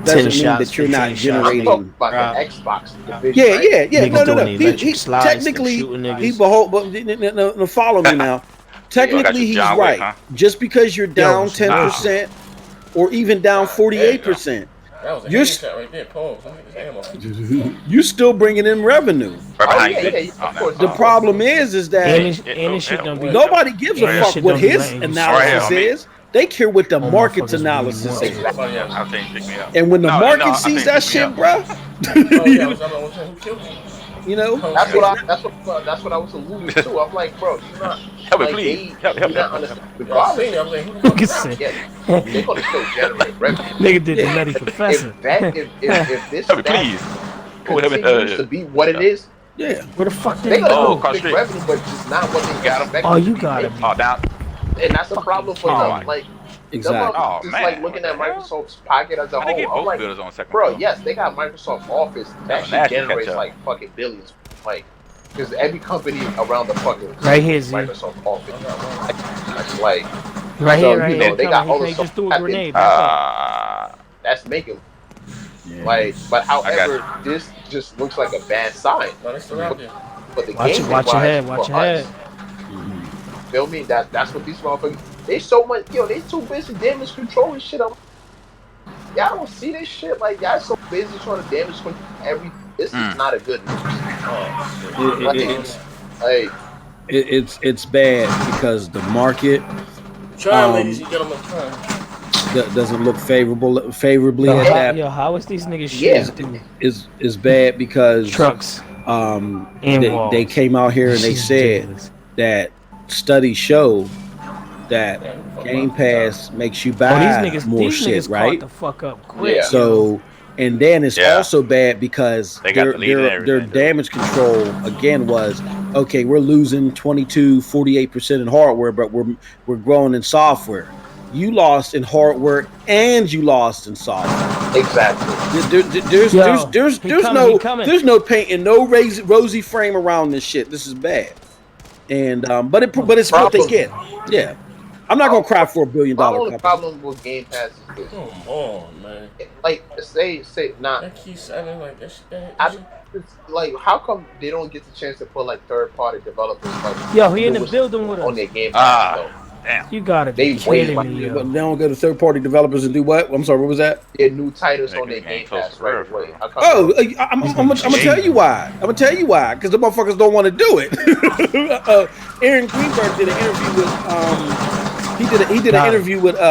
doesn't mean that you're not generating. Like an Xbox division, yeah. No. He technically, no, follow me now. Technically, he's right. Just because you're down 10% or even down 48%, you're still bringing in revenue. The problem is that nobody gives a fuck what his analysis is. They care what the market's analysis is. And when the market sees that shit, bro, you know, that's what I was alluding to. I'm like, bro, you're not. Help me, please. Help me. They're gonna still generate revenue. Nigga did the Nutty Professor. If this help me, please. Continues to be what it is, yeah. Where the fuck they go? gonna big revenue, but just not what they got expected. Oh, you got it. Oh, down. And that's a problem for them. Like, exactly. Just like looking at Microsoft's pocket as a whole. I'm like, bro, yes, they got Microsoft Office that shit generates like fucking billions. Like, because every company around the fucking Microsoft Office. Like, right so, here, you know, they got all the just threw a grenade. That's making. Like, but however, this just looks like a bad sign. But the game, watch your head. Feel me? That's what these motherfuckers. They so much, they too busy damage controlling shit. Y'all don't see this shit. Like, y'all so busy trying to damage control every. This is not a good news. It's bad because the market ladies and gentlemen, doesn't look favorably at that. Yo, how is these niggas shit? Is bad because trucks. They came out here and they said that studies show that Game Pass makes you buy more shit, right? The fuck up quick. So, and then it's also bad because their damage control again was okay. We're losing 48% in hardware, but we're growing in software. You lost in hardware and you lost in software. Exactly. There's no painting, no rosy frame around this shit. This is bad. And but it's what they get. Yeah. I'm not gonna cry for $1 billion. My only problem with Game Pass is this. Come on, man. Like say not. That keeps sounding like that shit. Like, how come they don't get the chance to put like third-party developers? Like, yo, he in the building with us on their Game Pass. Damn. You gotta be kidding me, yo. They don't go to third-party developers and do what? I'm sorry, what was that? Their new titles on their Game Pass right away. I'm gonna tell you why. I'm gonna tell you why. Because the motherfuckers don't want to do it. Aaron Greenberg did an interview with he did an interview with what's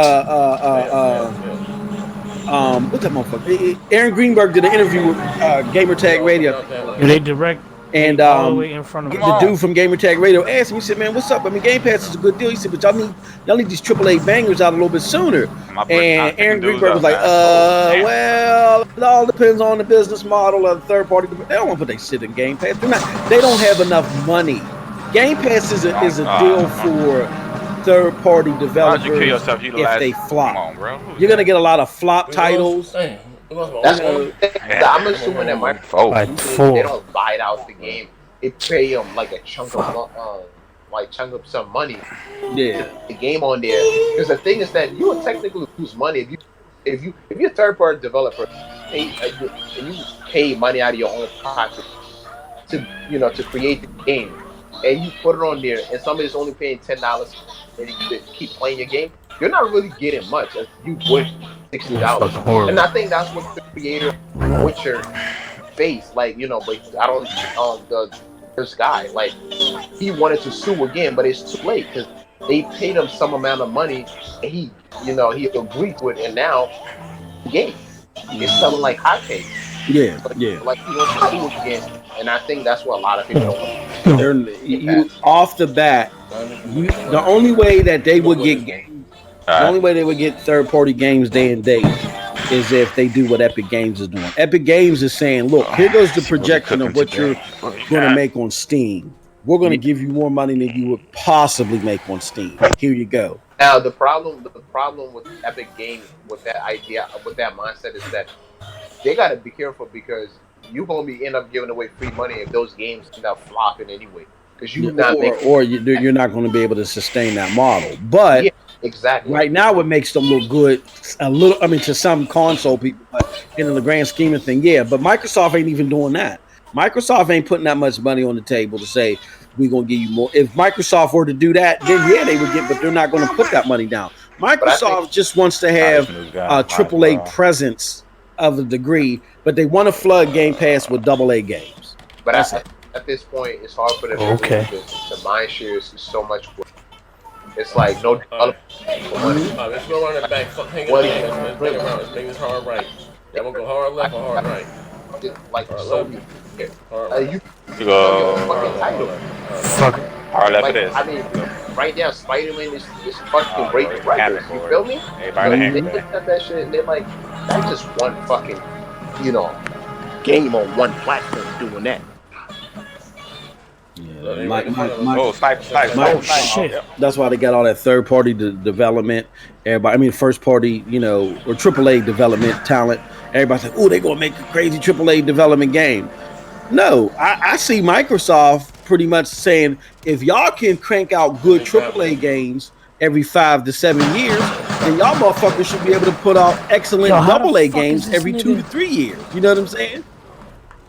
that motherfucker? Aaron Greenberg did an interview with Gamertag Radio. They direct. And all the way in front of the dude from Gamertag Radio asked me, he said, "Man, what's up? I mean, Game Pass is a good deal." He said, "But y'all need these AAA bangers out a little bit sooner." And Aaron Greenberg was like, well, it all depends on the business model of the third party. They don't want to put their shit in Game Pass. They don't have enough money. Game Pass is a deal for third party developers if they flop. You're gonna get a lot of flop titles. That's I'm assuming that Microsoft they don't buy it out the game. They pay them like a chunk of some money. Yeah, the game on there. Because the thing is that you would technically lose money if you're a third party developer and you pay money out of your own pocket to create the game. and you put it on there, and somebody's only paying $10 and you keep playing your game, you're not really getting much as you would $60. And I think that's what the creator of Witcher faced. Like, you know, but I don't this guy, like, he wanted to sue again, but it's too late because they paid him some amount of money and he agreed to it, and now the game is selling like hotcakes. Yeah, but, yeah. Like, he wants to sue again, and I think that's what a lot of people don't want. You off the bat, the only way that they would get the only way they would get third-party games day and date is if they do what Epic Games is doing. Epic Games is saying, look, here goes the projection of what you're going to make on Steam. We're going to give you more money than you would possibly make on Steam. Here you go. Now, the problem with Epic Games, with that idea, with that mindset, is that they got to be careful because you only end up giving away free money if those games end up flopping anyway. Because you're not going to be able to sustain that model. But yeah, exactly. Right now, it makes them look good a little. I mean, to some console people, but in the grand scheme of things, yeah. But Microsoft ain't even doing that. Microsoft ain't putting that much money on the table to say we're gonna give you more. If Microsoft were to do that, then yeah, they would get. But they're not going to put that money down. Microsoft just wants to have a AAA presence of a degree, but they want to flood Game Pass with AA games. But at this point, it's hard for them. Okay. The mind share is so much. It's like no. Let's go run it back. Hang around. Let's make this hard right. Yeah, I'm gonna go hard left or hard right. Like hard so. Left. You go fucking title. Fuck it. Hard left it is. I mean, right now, Spider-Man is fucking breaking records. You feel me? They look at that shit and they're like, that's just one fucking, game on one platform doing that. Shit. That's why they got all that third party development. Everybody, I mean, first party, or AAA development talent. Everybody's like, oh, they're gonna make a crazy AAA development game. No, I see Microsoft pretty much saying, if y'all can crank out good AAA games every 5 to 7 years, then y'all motherfuckers should be able to put out excellent AA games every 2 to 3 years. You know what I'm saying?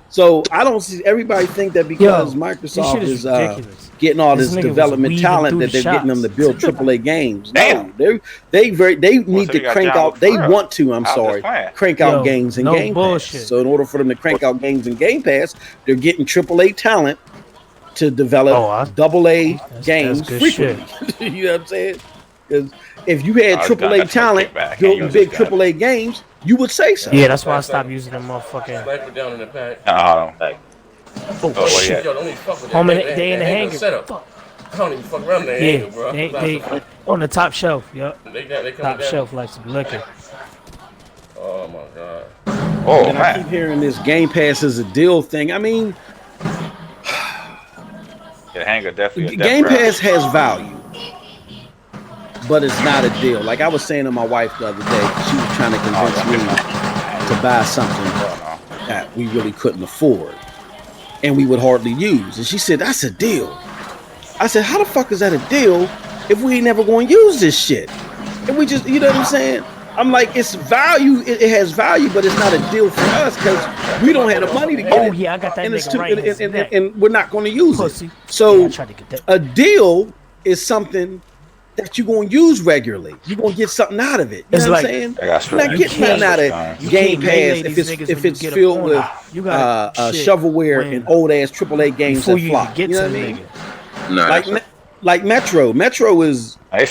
So I don't see everybody think that because Microsoft is getting all this development talent that they're getting them to build AAA games. No, they need to crank out. They want to. Crank out games in Game Pass. So in order for them to crank out games in Game Pass, they're getting AAA talent to develop AA games frequently. You know what I'm saying? Because if you had AAA talent building big AAA games, you would say so. Yeah, that's why I stopped using them motherfucking. Sniper down in the pack. Shit. Yo, don't even fuck with that. Home they in the hangar. Fuck. I don't even fuck around the hangar, bro. They on the top shelf. Yup. They top shelf like some liquor. Oh my god. Oh man. I keep hearing this Game Pass is a deal thing. I mean, the hangar definitely. Game Pass has value, but it's not a deal. Like I was saying to my wife the other day, she was trying to convince me to buy something that we really couldn't afford and we would hardly use. And she said, that's a deal. I said, how the fuck is that a deal if we ain't never going to use this shit? And we just, you know what I'm saying? I'm like, it's value. It has value, but it's not a deal for us because we don't have the money to get it. Yeah, I got that nigga right. And we're not going to use it. So a deal is something that you're going to use regularly. You're going to get something out of it. You know what I'm saying? You're not getting nothing out of Game Pass if it's filled with shovelware and old-ass AAA games that flop. You know what I mean? Like Metro. Metro is a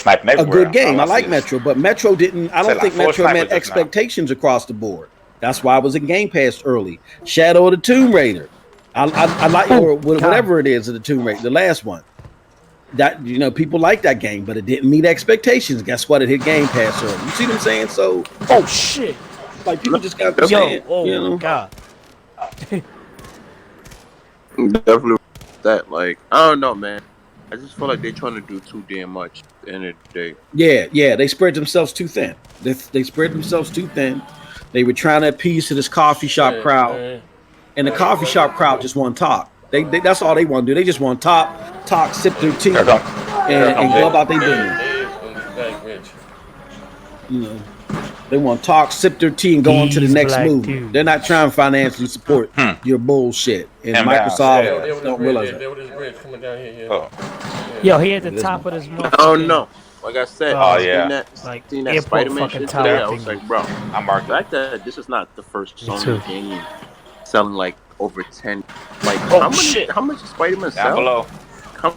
good game. I like Metro, but Metro didn't. I don't think Metro met expectations across the board. That's why I was in Game Pass early. Shadow of the Tomb Raider. I like or whatever it is of the Tomb Raider, the last one. That people like that game, but it didn't meet expectations. Guess what? It hit Game Pass early. You see what I'm saying? So, oh shit! Like people just got to say it. Oh god! Definitely that. Like I don't know, man. I just feel like they're trying to do too damn much at the end of the day. Yeah, they spread themselves too thin. They spread themselves too thin. They were trying to appease to this coffee shop crowd, and the coffee shop crowd just want to talk. That's all they want to do. They just want to talk, sip their tea, and go about their business. They want to talk, sip their tea, and go on to the next move. Dudes. They're not trying to financially support your bullshit. And Microsoft don't realize that. There was this bridge coming down here. Yo, he at the top of this motherfucker. Oh no. Like I said, like seen that Spider-Man shit today. I was like, bro, marking. The fact that this is not the first Sony game selling like over 10. Like, how much is Spider-Man sell? Down below.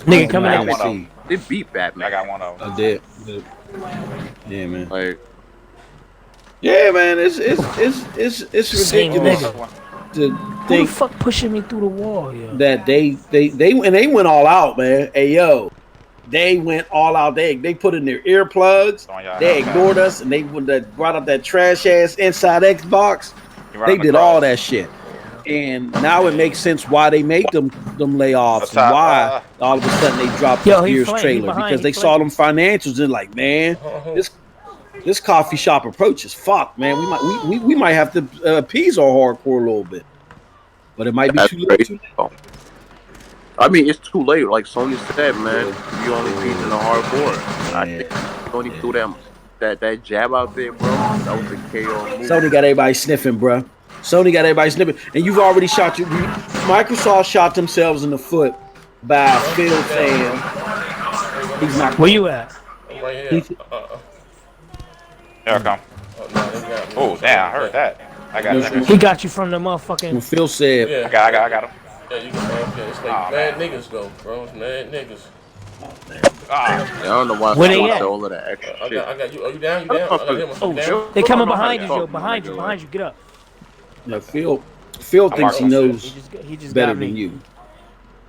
Nigga, coming in. They beat Batman. I got one of them. I did. Yeah, man. Like, yeah, man. It's ridiculous to Who think the fuck pushing me through the wall, yo? that they went all out, man. Hey, yo. They went all out. They put in their earplugs. They ignored us, and they brought up that trash ass Inside Xbox. They did all that shit, and now it makes sense why they made them layoffs and why all of a sudden they dropped the Gears trailer because they saw them financials and like, man, this coffee shop approach is fucked, man. We might have to appease our hardcore a little bit, but it might be too late. I mean, it's too late. Like Sony said, man, you only beat in the hardcore. I think Sony threw that jab out there, bro. That was a KO move. Sony got everybody sniffing, bro. Sony got everybody sniffing, and you've already shot your. Microsoft shot themselves in the foot by Phil saying he's not. Where you at? I'm right here. Here I come. Oh, damn! I heard that. I got him. He got you from the motherfucking. When Phil said, Yeah. I got him. Yeah, you can. It's like mad niggas though, bro. It's mad niggas. I don't know why Where they at? all of that extra shit. I got you. Are you down? You down? Oh, they coming behind you, yo. Behind you. Get up. "No, Phil thinks he knows He just better got me. than you.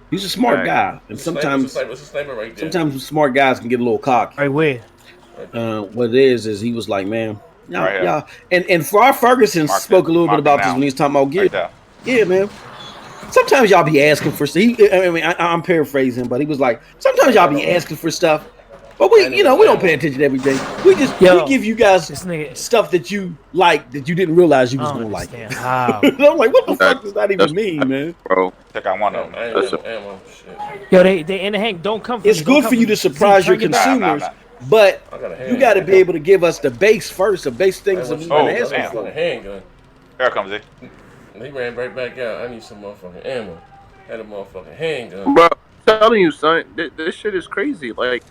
He's a smart guy, and sometimes smart guys can get a little cocky. Right where? What it is he was like, man, y'all, and Far Ferguson spoke a little bit about this when he was talking about gear. Yeah, man. Sometimes y'all be asking for stuff. I'm paraphrasing, but he was like, sometimes y'all be asking for stuff, but we don't pay attention every day. We give you guys stuff that you like that you didn't realize you was gonna like. How? I'm like, what the fuck does that even mean, man? Bro, I think I want them. Yo, they in the hang. Don't come. It's good for you to surprise your consumers, but you got to be able to give us the base first, the base things that we've been asking for. Handgun. Here comes it. He ran right back out. I need some motherfucking ammo. Had a motherfucking handgun. Bro, I'm telling you, son, this shit is crazy. Like,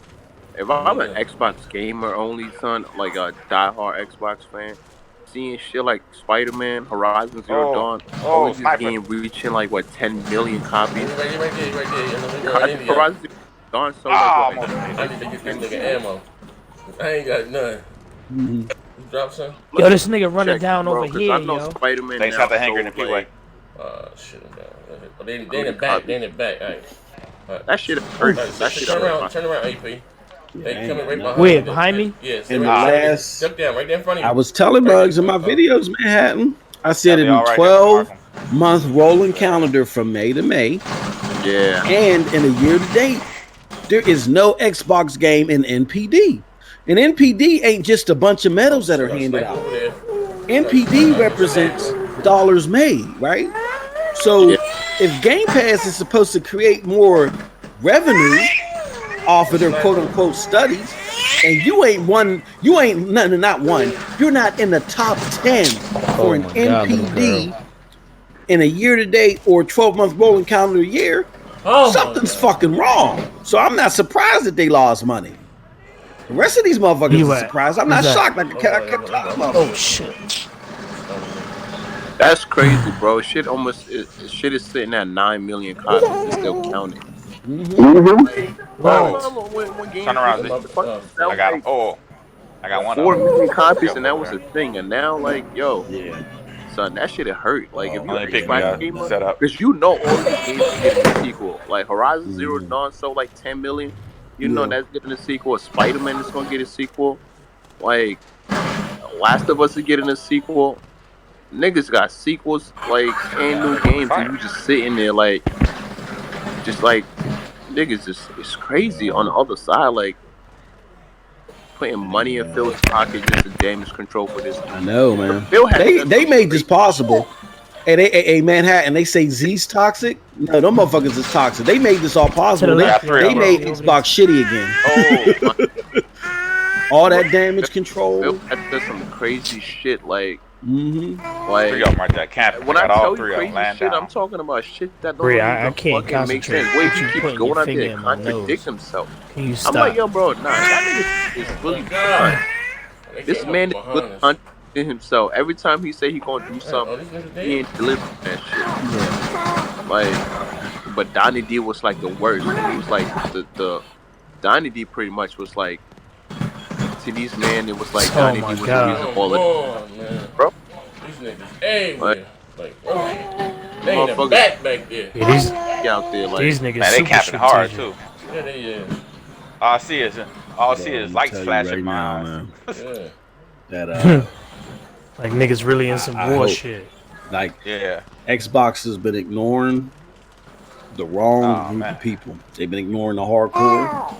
if I'm an Xbox gamer only, son, like a diehard Xbox fan, seeing shit like Spider-Man, Horizon Zero Dawn, only this game reaching like what 10 million copies. Right there. Horizon Zero Dawn sold I need to get this nigga ammo. I ain't got none. Mm-hmm. Drop some. Yo, this nigga running down over here, I know yo. Spider-Man. They shot the hanger in the P-way. Shit. They in the back. Alright. That shit hurt. That shit Turn hurt. around, AP. They coming right behind. Where? Behind me? Yes. In the last, Duck down right there in front of you. I was telling Bugs in my videos, Manhattan. I said in a 12-month rolling calendar from May to May. Yeah. And in a year to date, there is no Xbox game in NPD. And NPD ain't just a bunch of medals that are handed out. NPD represents dollars made, right? So if Game Pass is supposed to create more revenue off of their quote unquote studies, and you're not in the top 10 for an NPD in a year to date or 12-month rolling calendar year, something's fucking wrong. So I'm not surprised that they lost money. The rest of these motherfuckers are surprised. I'm not shocked. I kept talking about Oh shit. That's crazy, bro. Shit is sitting at 9 million copies. It's still counting. Turn around. I got him. I got one. 4 million copies, and that was a thing. And now, like, son, that shit hurt. Like, if you're a gamer, because you know all these games are getting a sequel. Like Horizon Zero Dawn sold like 10 million. You know that's getting a sequel. Spider-Man is gonna get a sequel. Like, Last of Us is getting a sequel. Niggas got sequels, like, and new games, and you just sitting there, like, niggas it's crazy on the other side, like, putting money in Phil's pocket just to damage control for this. I know, man. They made this possible. Hey, Manhattan, they say Z's toxic. No, them motherfuckers is toxic. They made this all possible. They made Xbox shitty again. all that damage control. That's some crazy shit. Like, like 3 of them right there. When I tell you crazy shit, I'm talking about shit that don't even fucking make sense. Wait, he keeps going out there and contradict himself. I'm like, yo, bro, nah, that nigga is really done. This man is really contradicting himself. Every time he say he gonna do something, he ain't delivering that shit. Like, but Donnie D was like the worst. He was like the Donnie D pretty much was like, to these men, it was like Donnie D was the reason all of it. Bro, these niggas everywhere. Like, they ain't a back there. Yeah, these out there, like, these niggas man, they capping hard too. Yeah, they is. All I see is lights flashing, man. Yeah. That like niggas really in some war shit. Like, yeah, Xbox has been ignoring the wrong group of people. They've been ignoring the hardcore,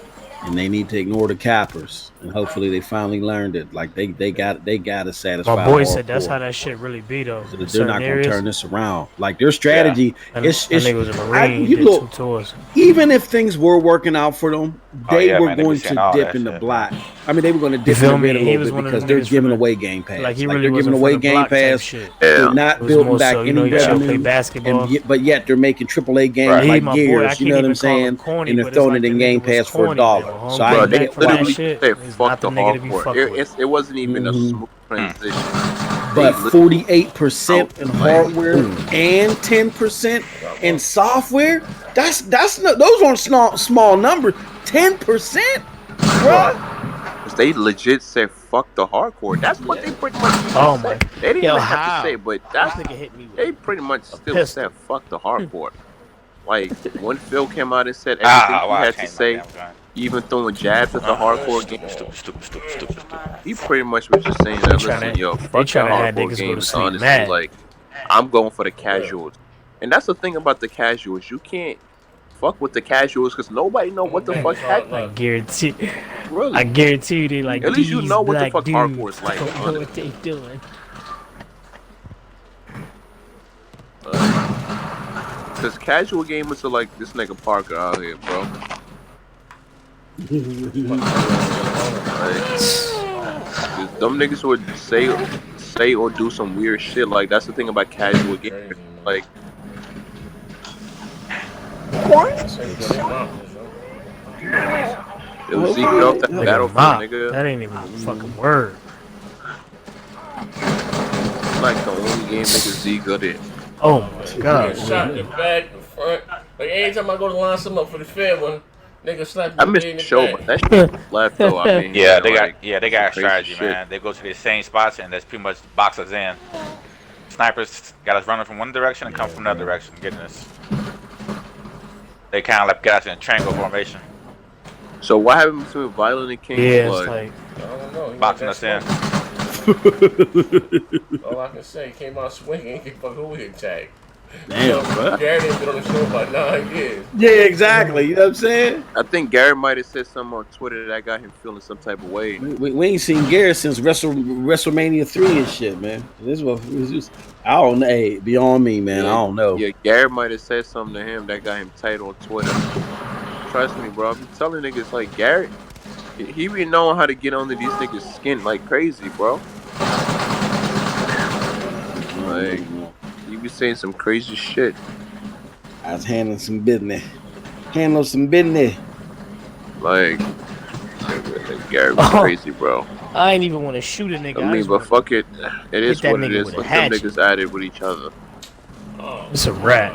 and they need to ignore the cappers. And hopefully, they finally learned it. Like they got to satisfy. My boy said that's how that shit really be though. So they're not gonna turn this around. Like their strategy, it's was a Marine. You look, even if things were working out for them, they were going to dip in the black. I mean, they were going to dip in the red a little bit because they're giving away Game Pass. Like they're giving away Game Pass. They're not building back any revenue. But yet they're making AAA games like Gears. You know what I'm saying? And they're throwing it in Game Pass for $1. So I get why. Fuck the hardcore. It wasn't even a smooth transition. But 48% in hardware and 10% in software. That's not, those aren't small numbers. 10%, bro. They legit said fuck the hardcore. That's what they pretty much said. They didn't even have to say, but they pretty much still said fuck the hardcore. Like when Phil came out and said everything he had to say, even throwing jabs at the hardcore game. Stupid. He pretty much was just saying that, listen, yo, fuck the hardcore games, honestly. Like, I'm going for the casuals. And that's the thing about the casuals. You can't fuck with the casuals because nobody know what the fuck happened. I guarantee. Really? I guarantee you they like. At least you know what the fuck hardcore is like. Don't know what they doing. Because casual gamers are like this nigga Parker out here, bro. Like, them niggas would say or do some weird shit. Like that's the thing about casual gamers. Like, it was Zeke off that battlefield, nigga. That ain't even a fucking word. It's like the only game niggas Z good at. Oh my god. Shot in the back, the front. Like every time I go to line some up for the fair one, nigga slap me. I missed the show, but that shit left though. I mean, yeah, they got strategy, man. They go to the same spots and that's pretty much box us in. Snipers got us running from one direction and come from another direction, getting us. They kind of like get us in a triangle formation. So what happened between Violent and King? Yeah, it's like I don't know. Boxing us in. All I can say, came out swinging, he fucking who hit tag. Damn, bro. Gary ain't been on the show about 9 years. Yeah, exactly. You know what I'm saying? I think Gary might have said something on Twitter that got him feeling some type of way. We ain't seen Gary since WrestleMania 3 and shit, man. This was just, I don't know. Hey, beyond me, man. Yeah, I don't know. Yeah, Gary might have said something to him that got him tight on Twitter. Trust me, bro. I'm telling niggas like Gary, he be knowing how to get under these niggas' skin like crazy, bro. Like, you be saying some crazy shit. I was handling some business. Like, Gary was crazy, bro. I ain't even want to shoot a nigga. I mean, but fuck it. It is what it is. Let them niggas at it with each other. It's a rat.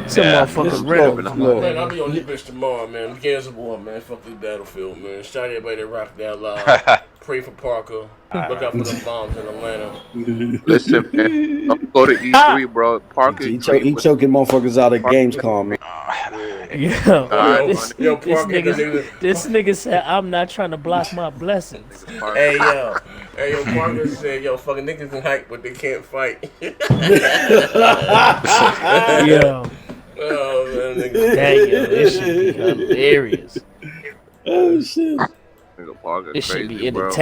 It's a motherfucking rat. Man, I'll be on this bitch tomorrow, man. Games of War, man. Fuck this battlefield, man. Shout out everybody that rocked that loud. Pray for Parker. Look out for them bombs in Atlanta. Listen, man. I'm go to E3, bro. Parker. He choking motherfuckers out at Gamescom, man. This nigga said, I'm not trying to block my blessings. Hey, yo, Parker said, yo, fucking niggas can hype, but they can't fight. Yo. Oh, man, dang, yo, this shit be hilarious. Oh, shit. Parker This should crazy, be bro.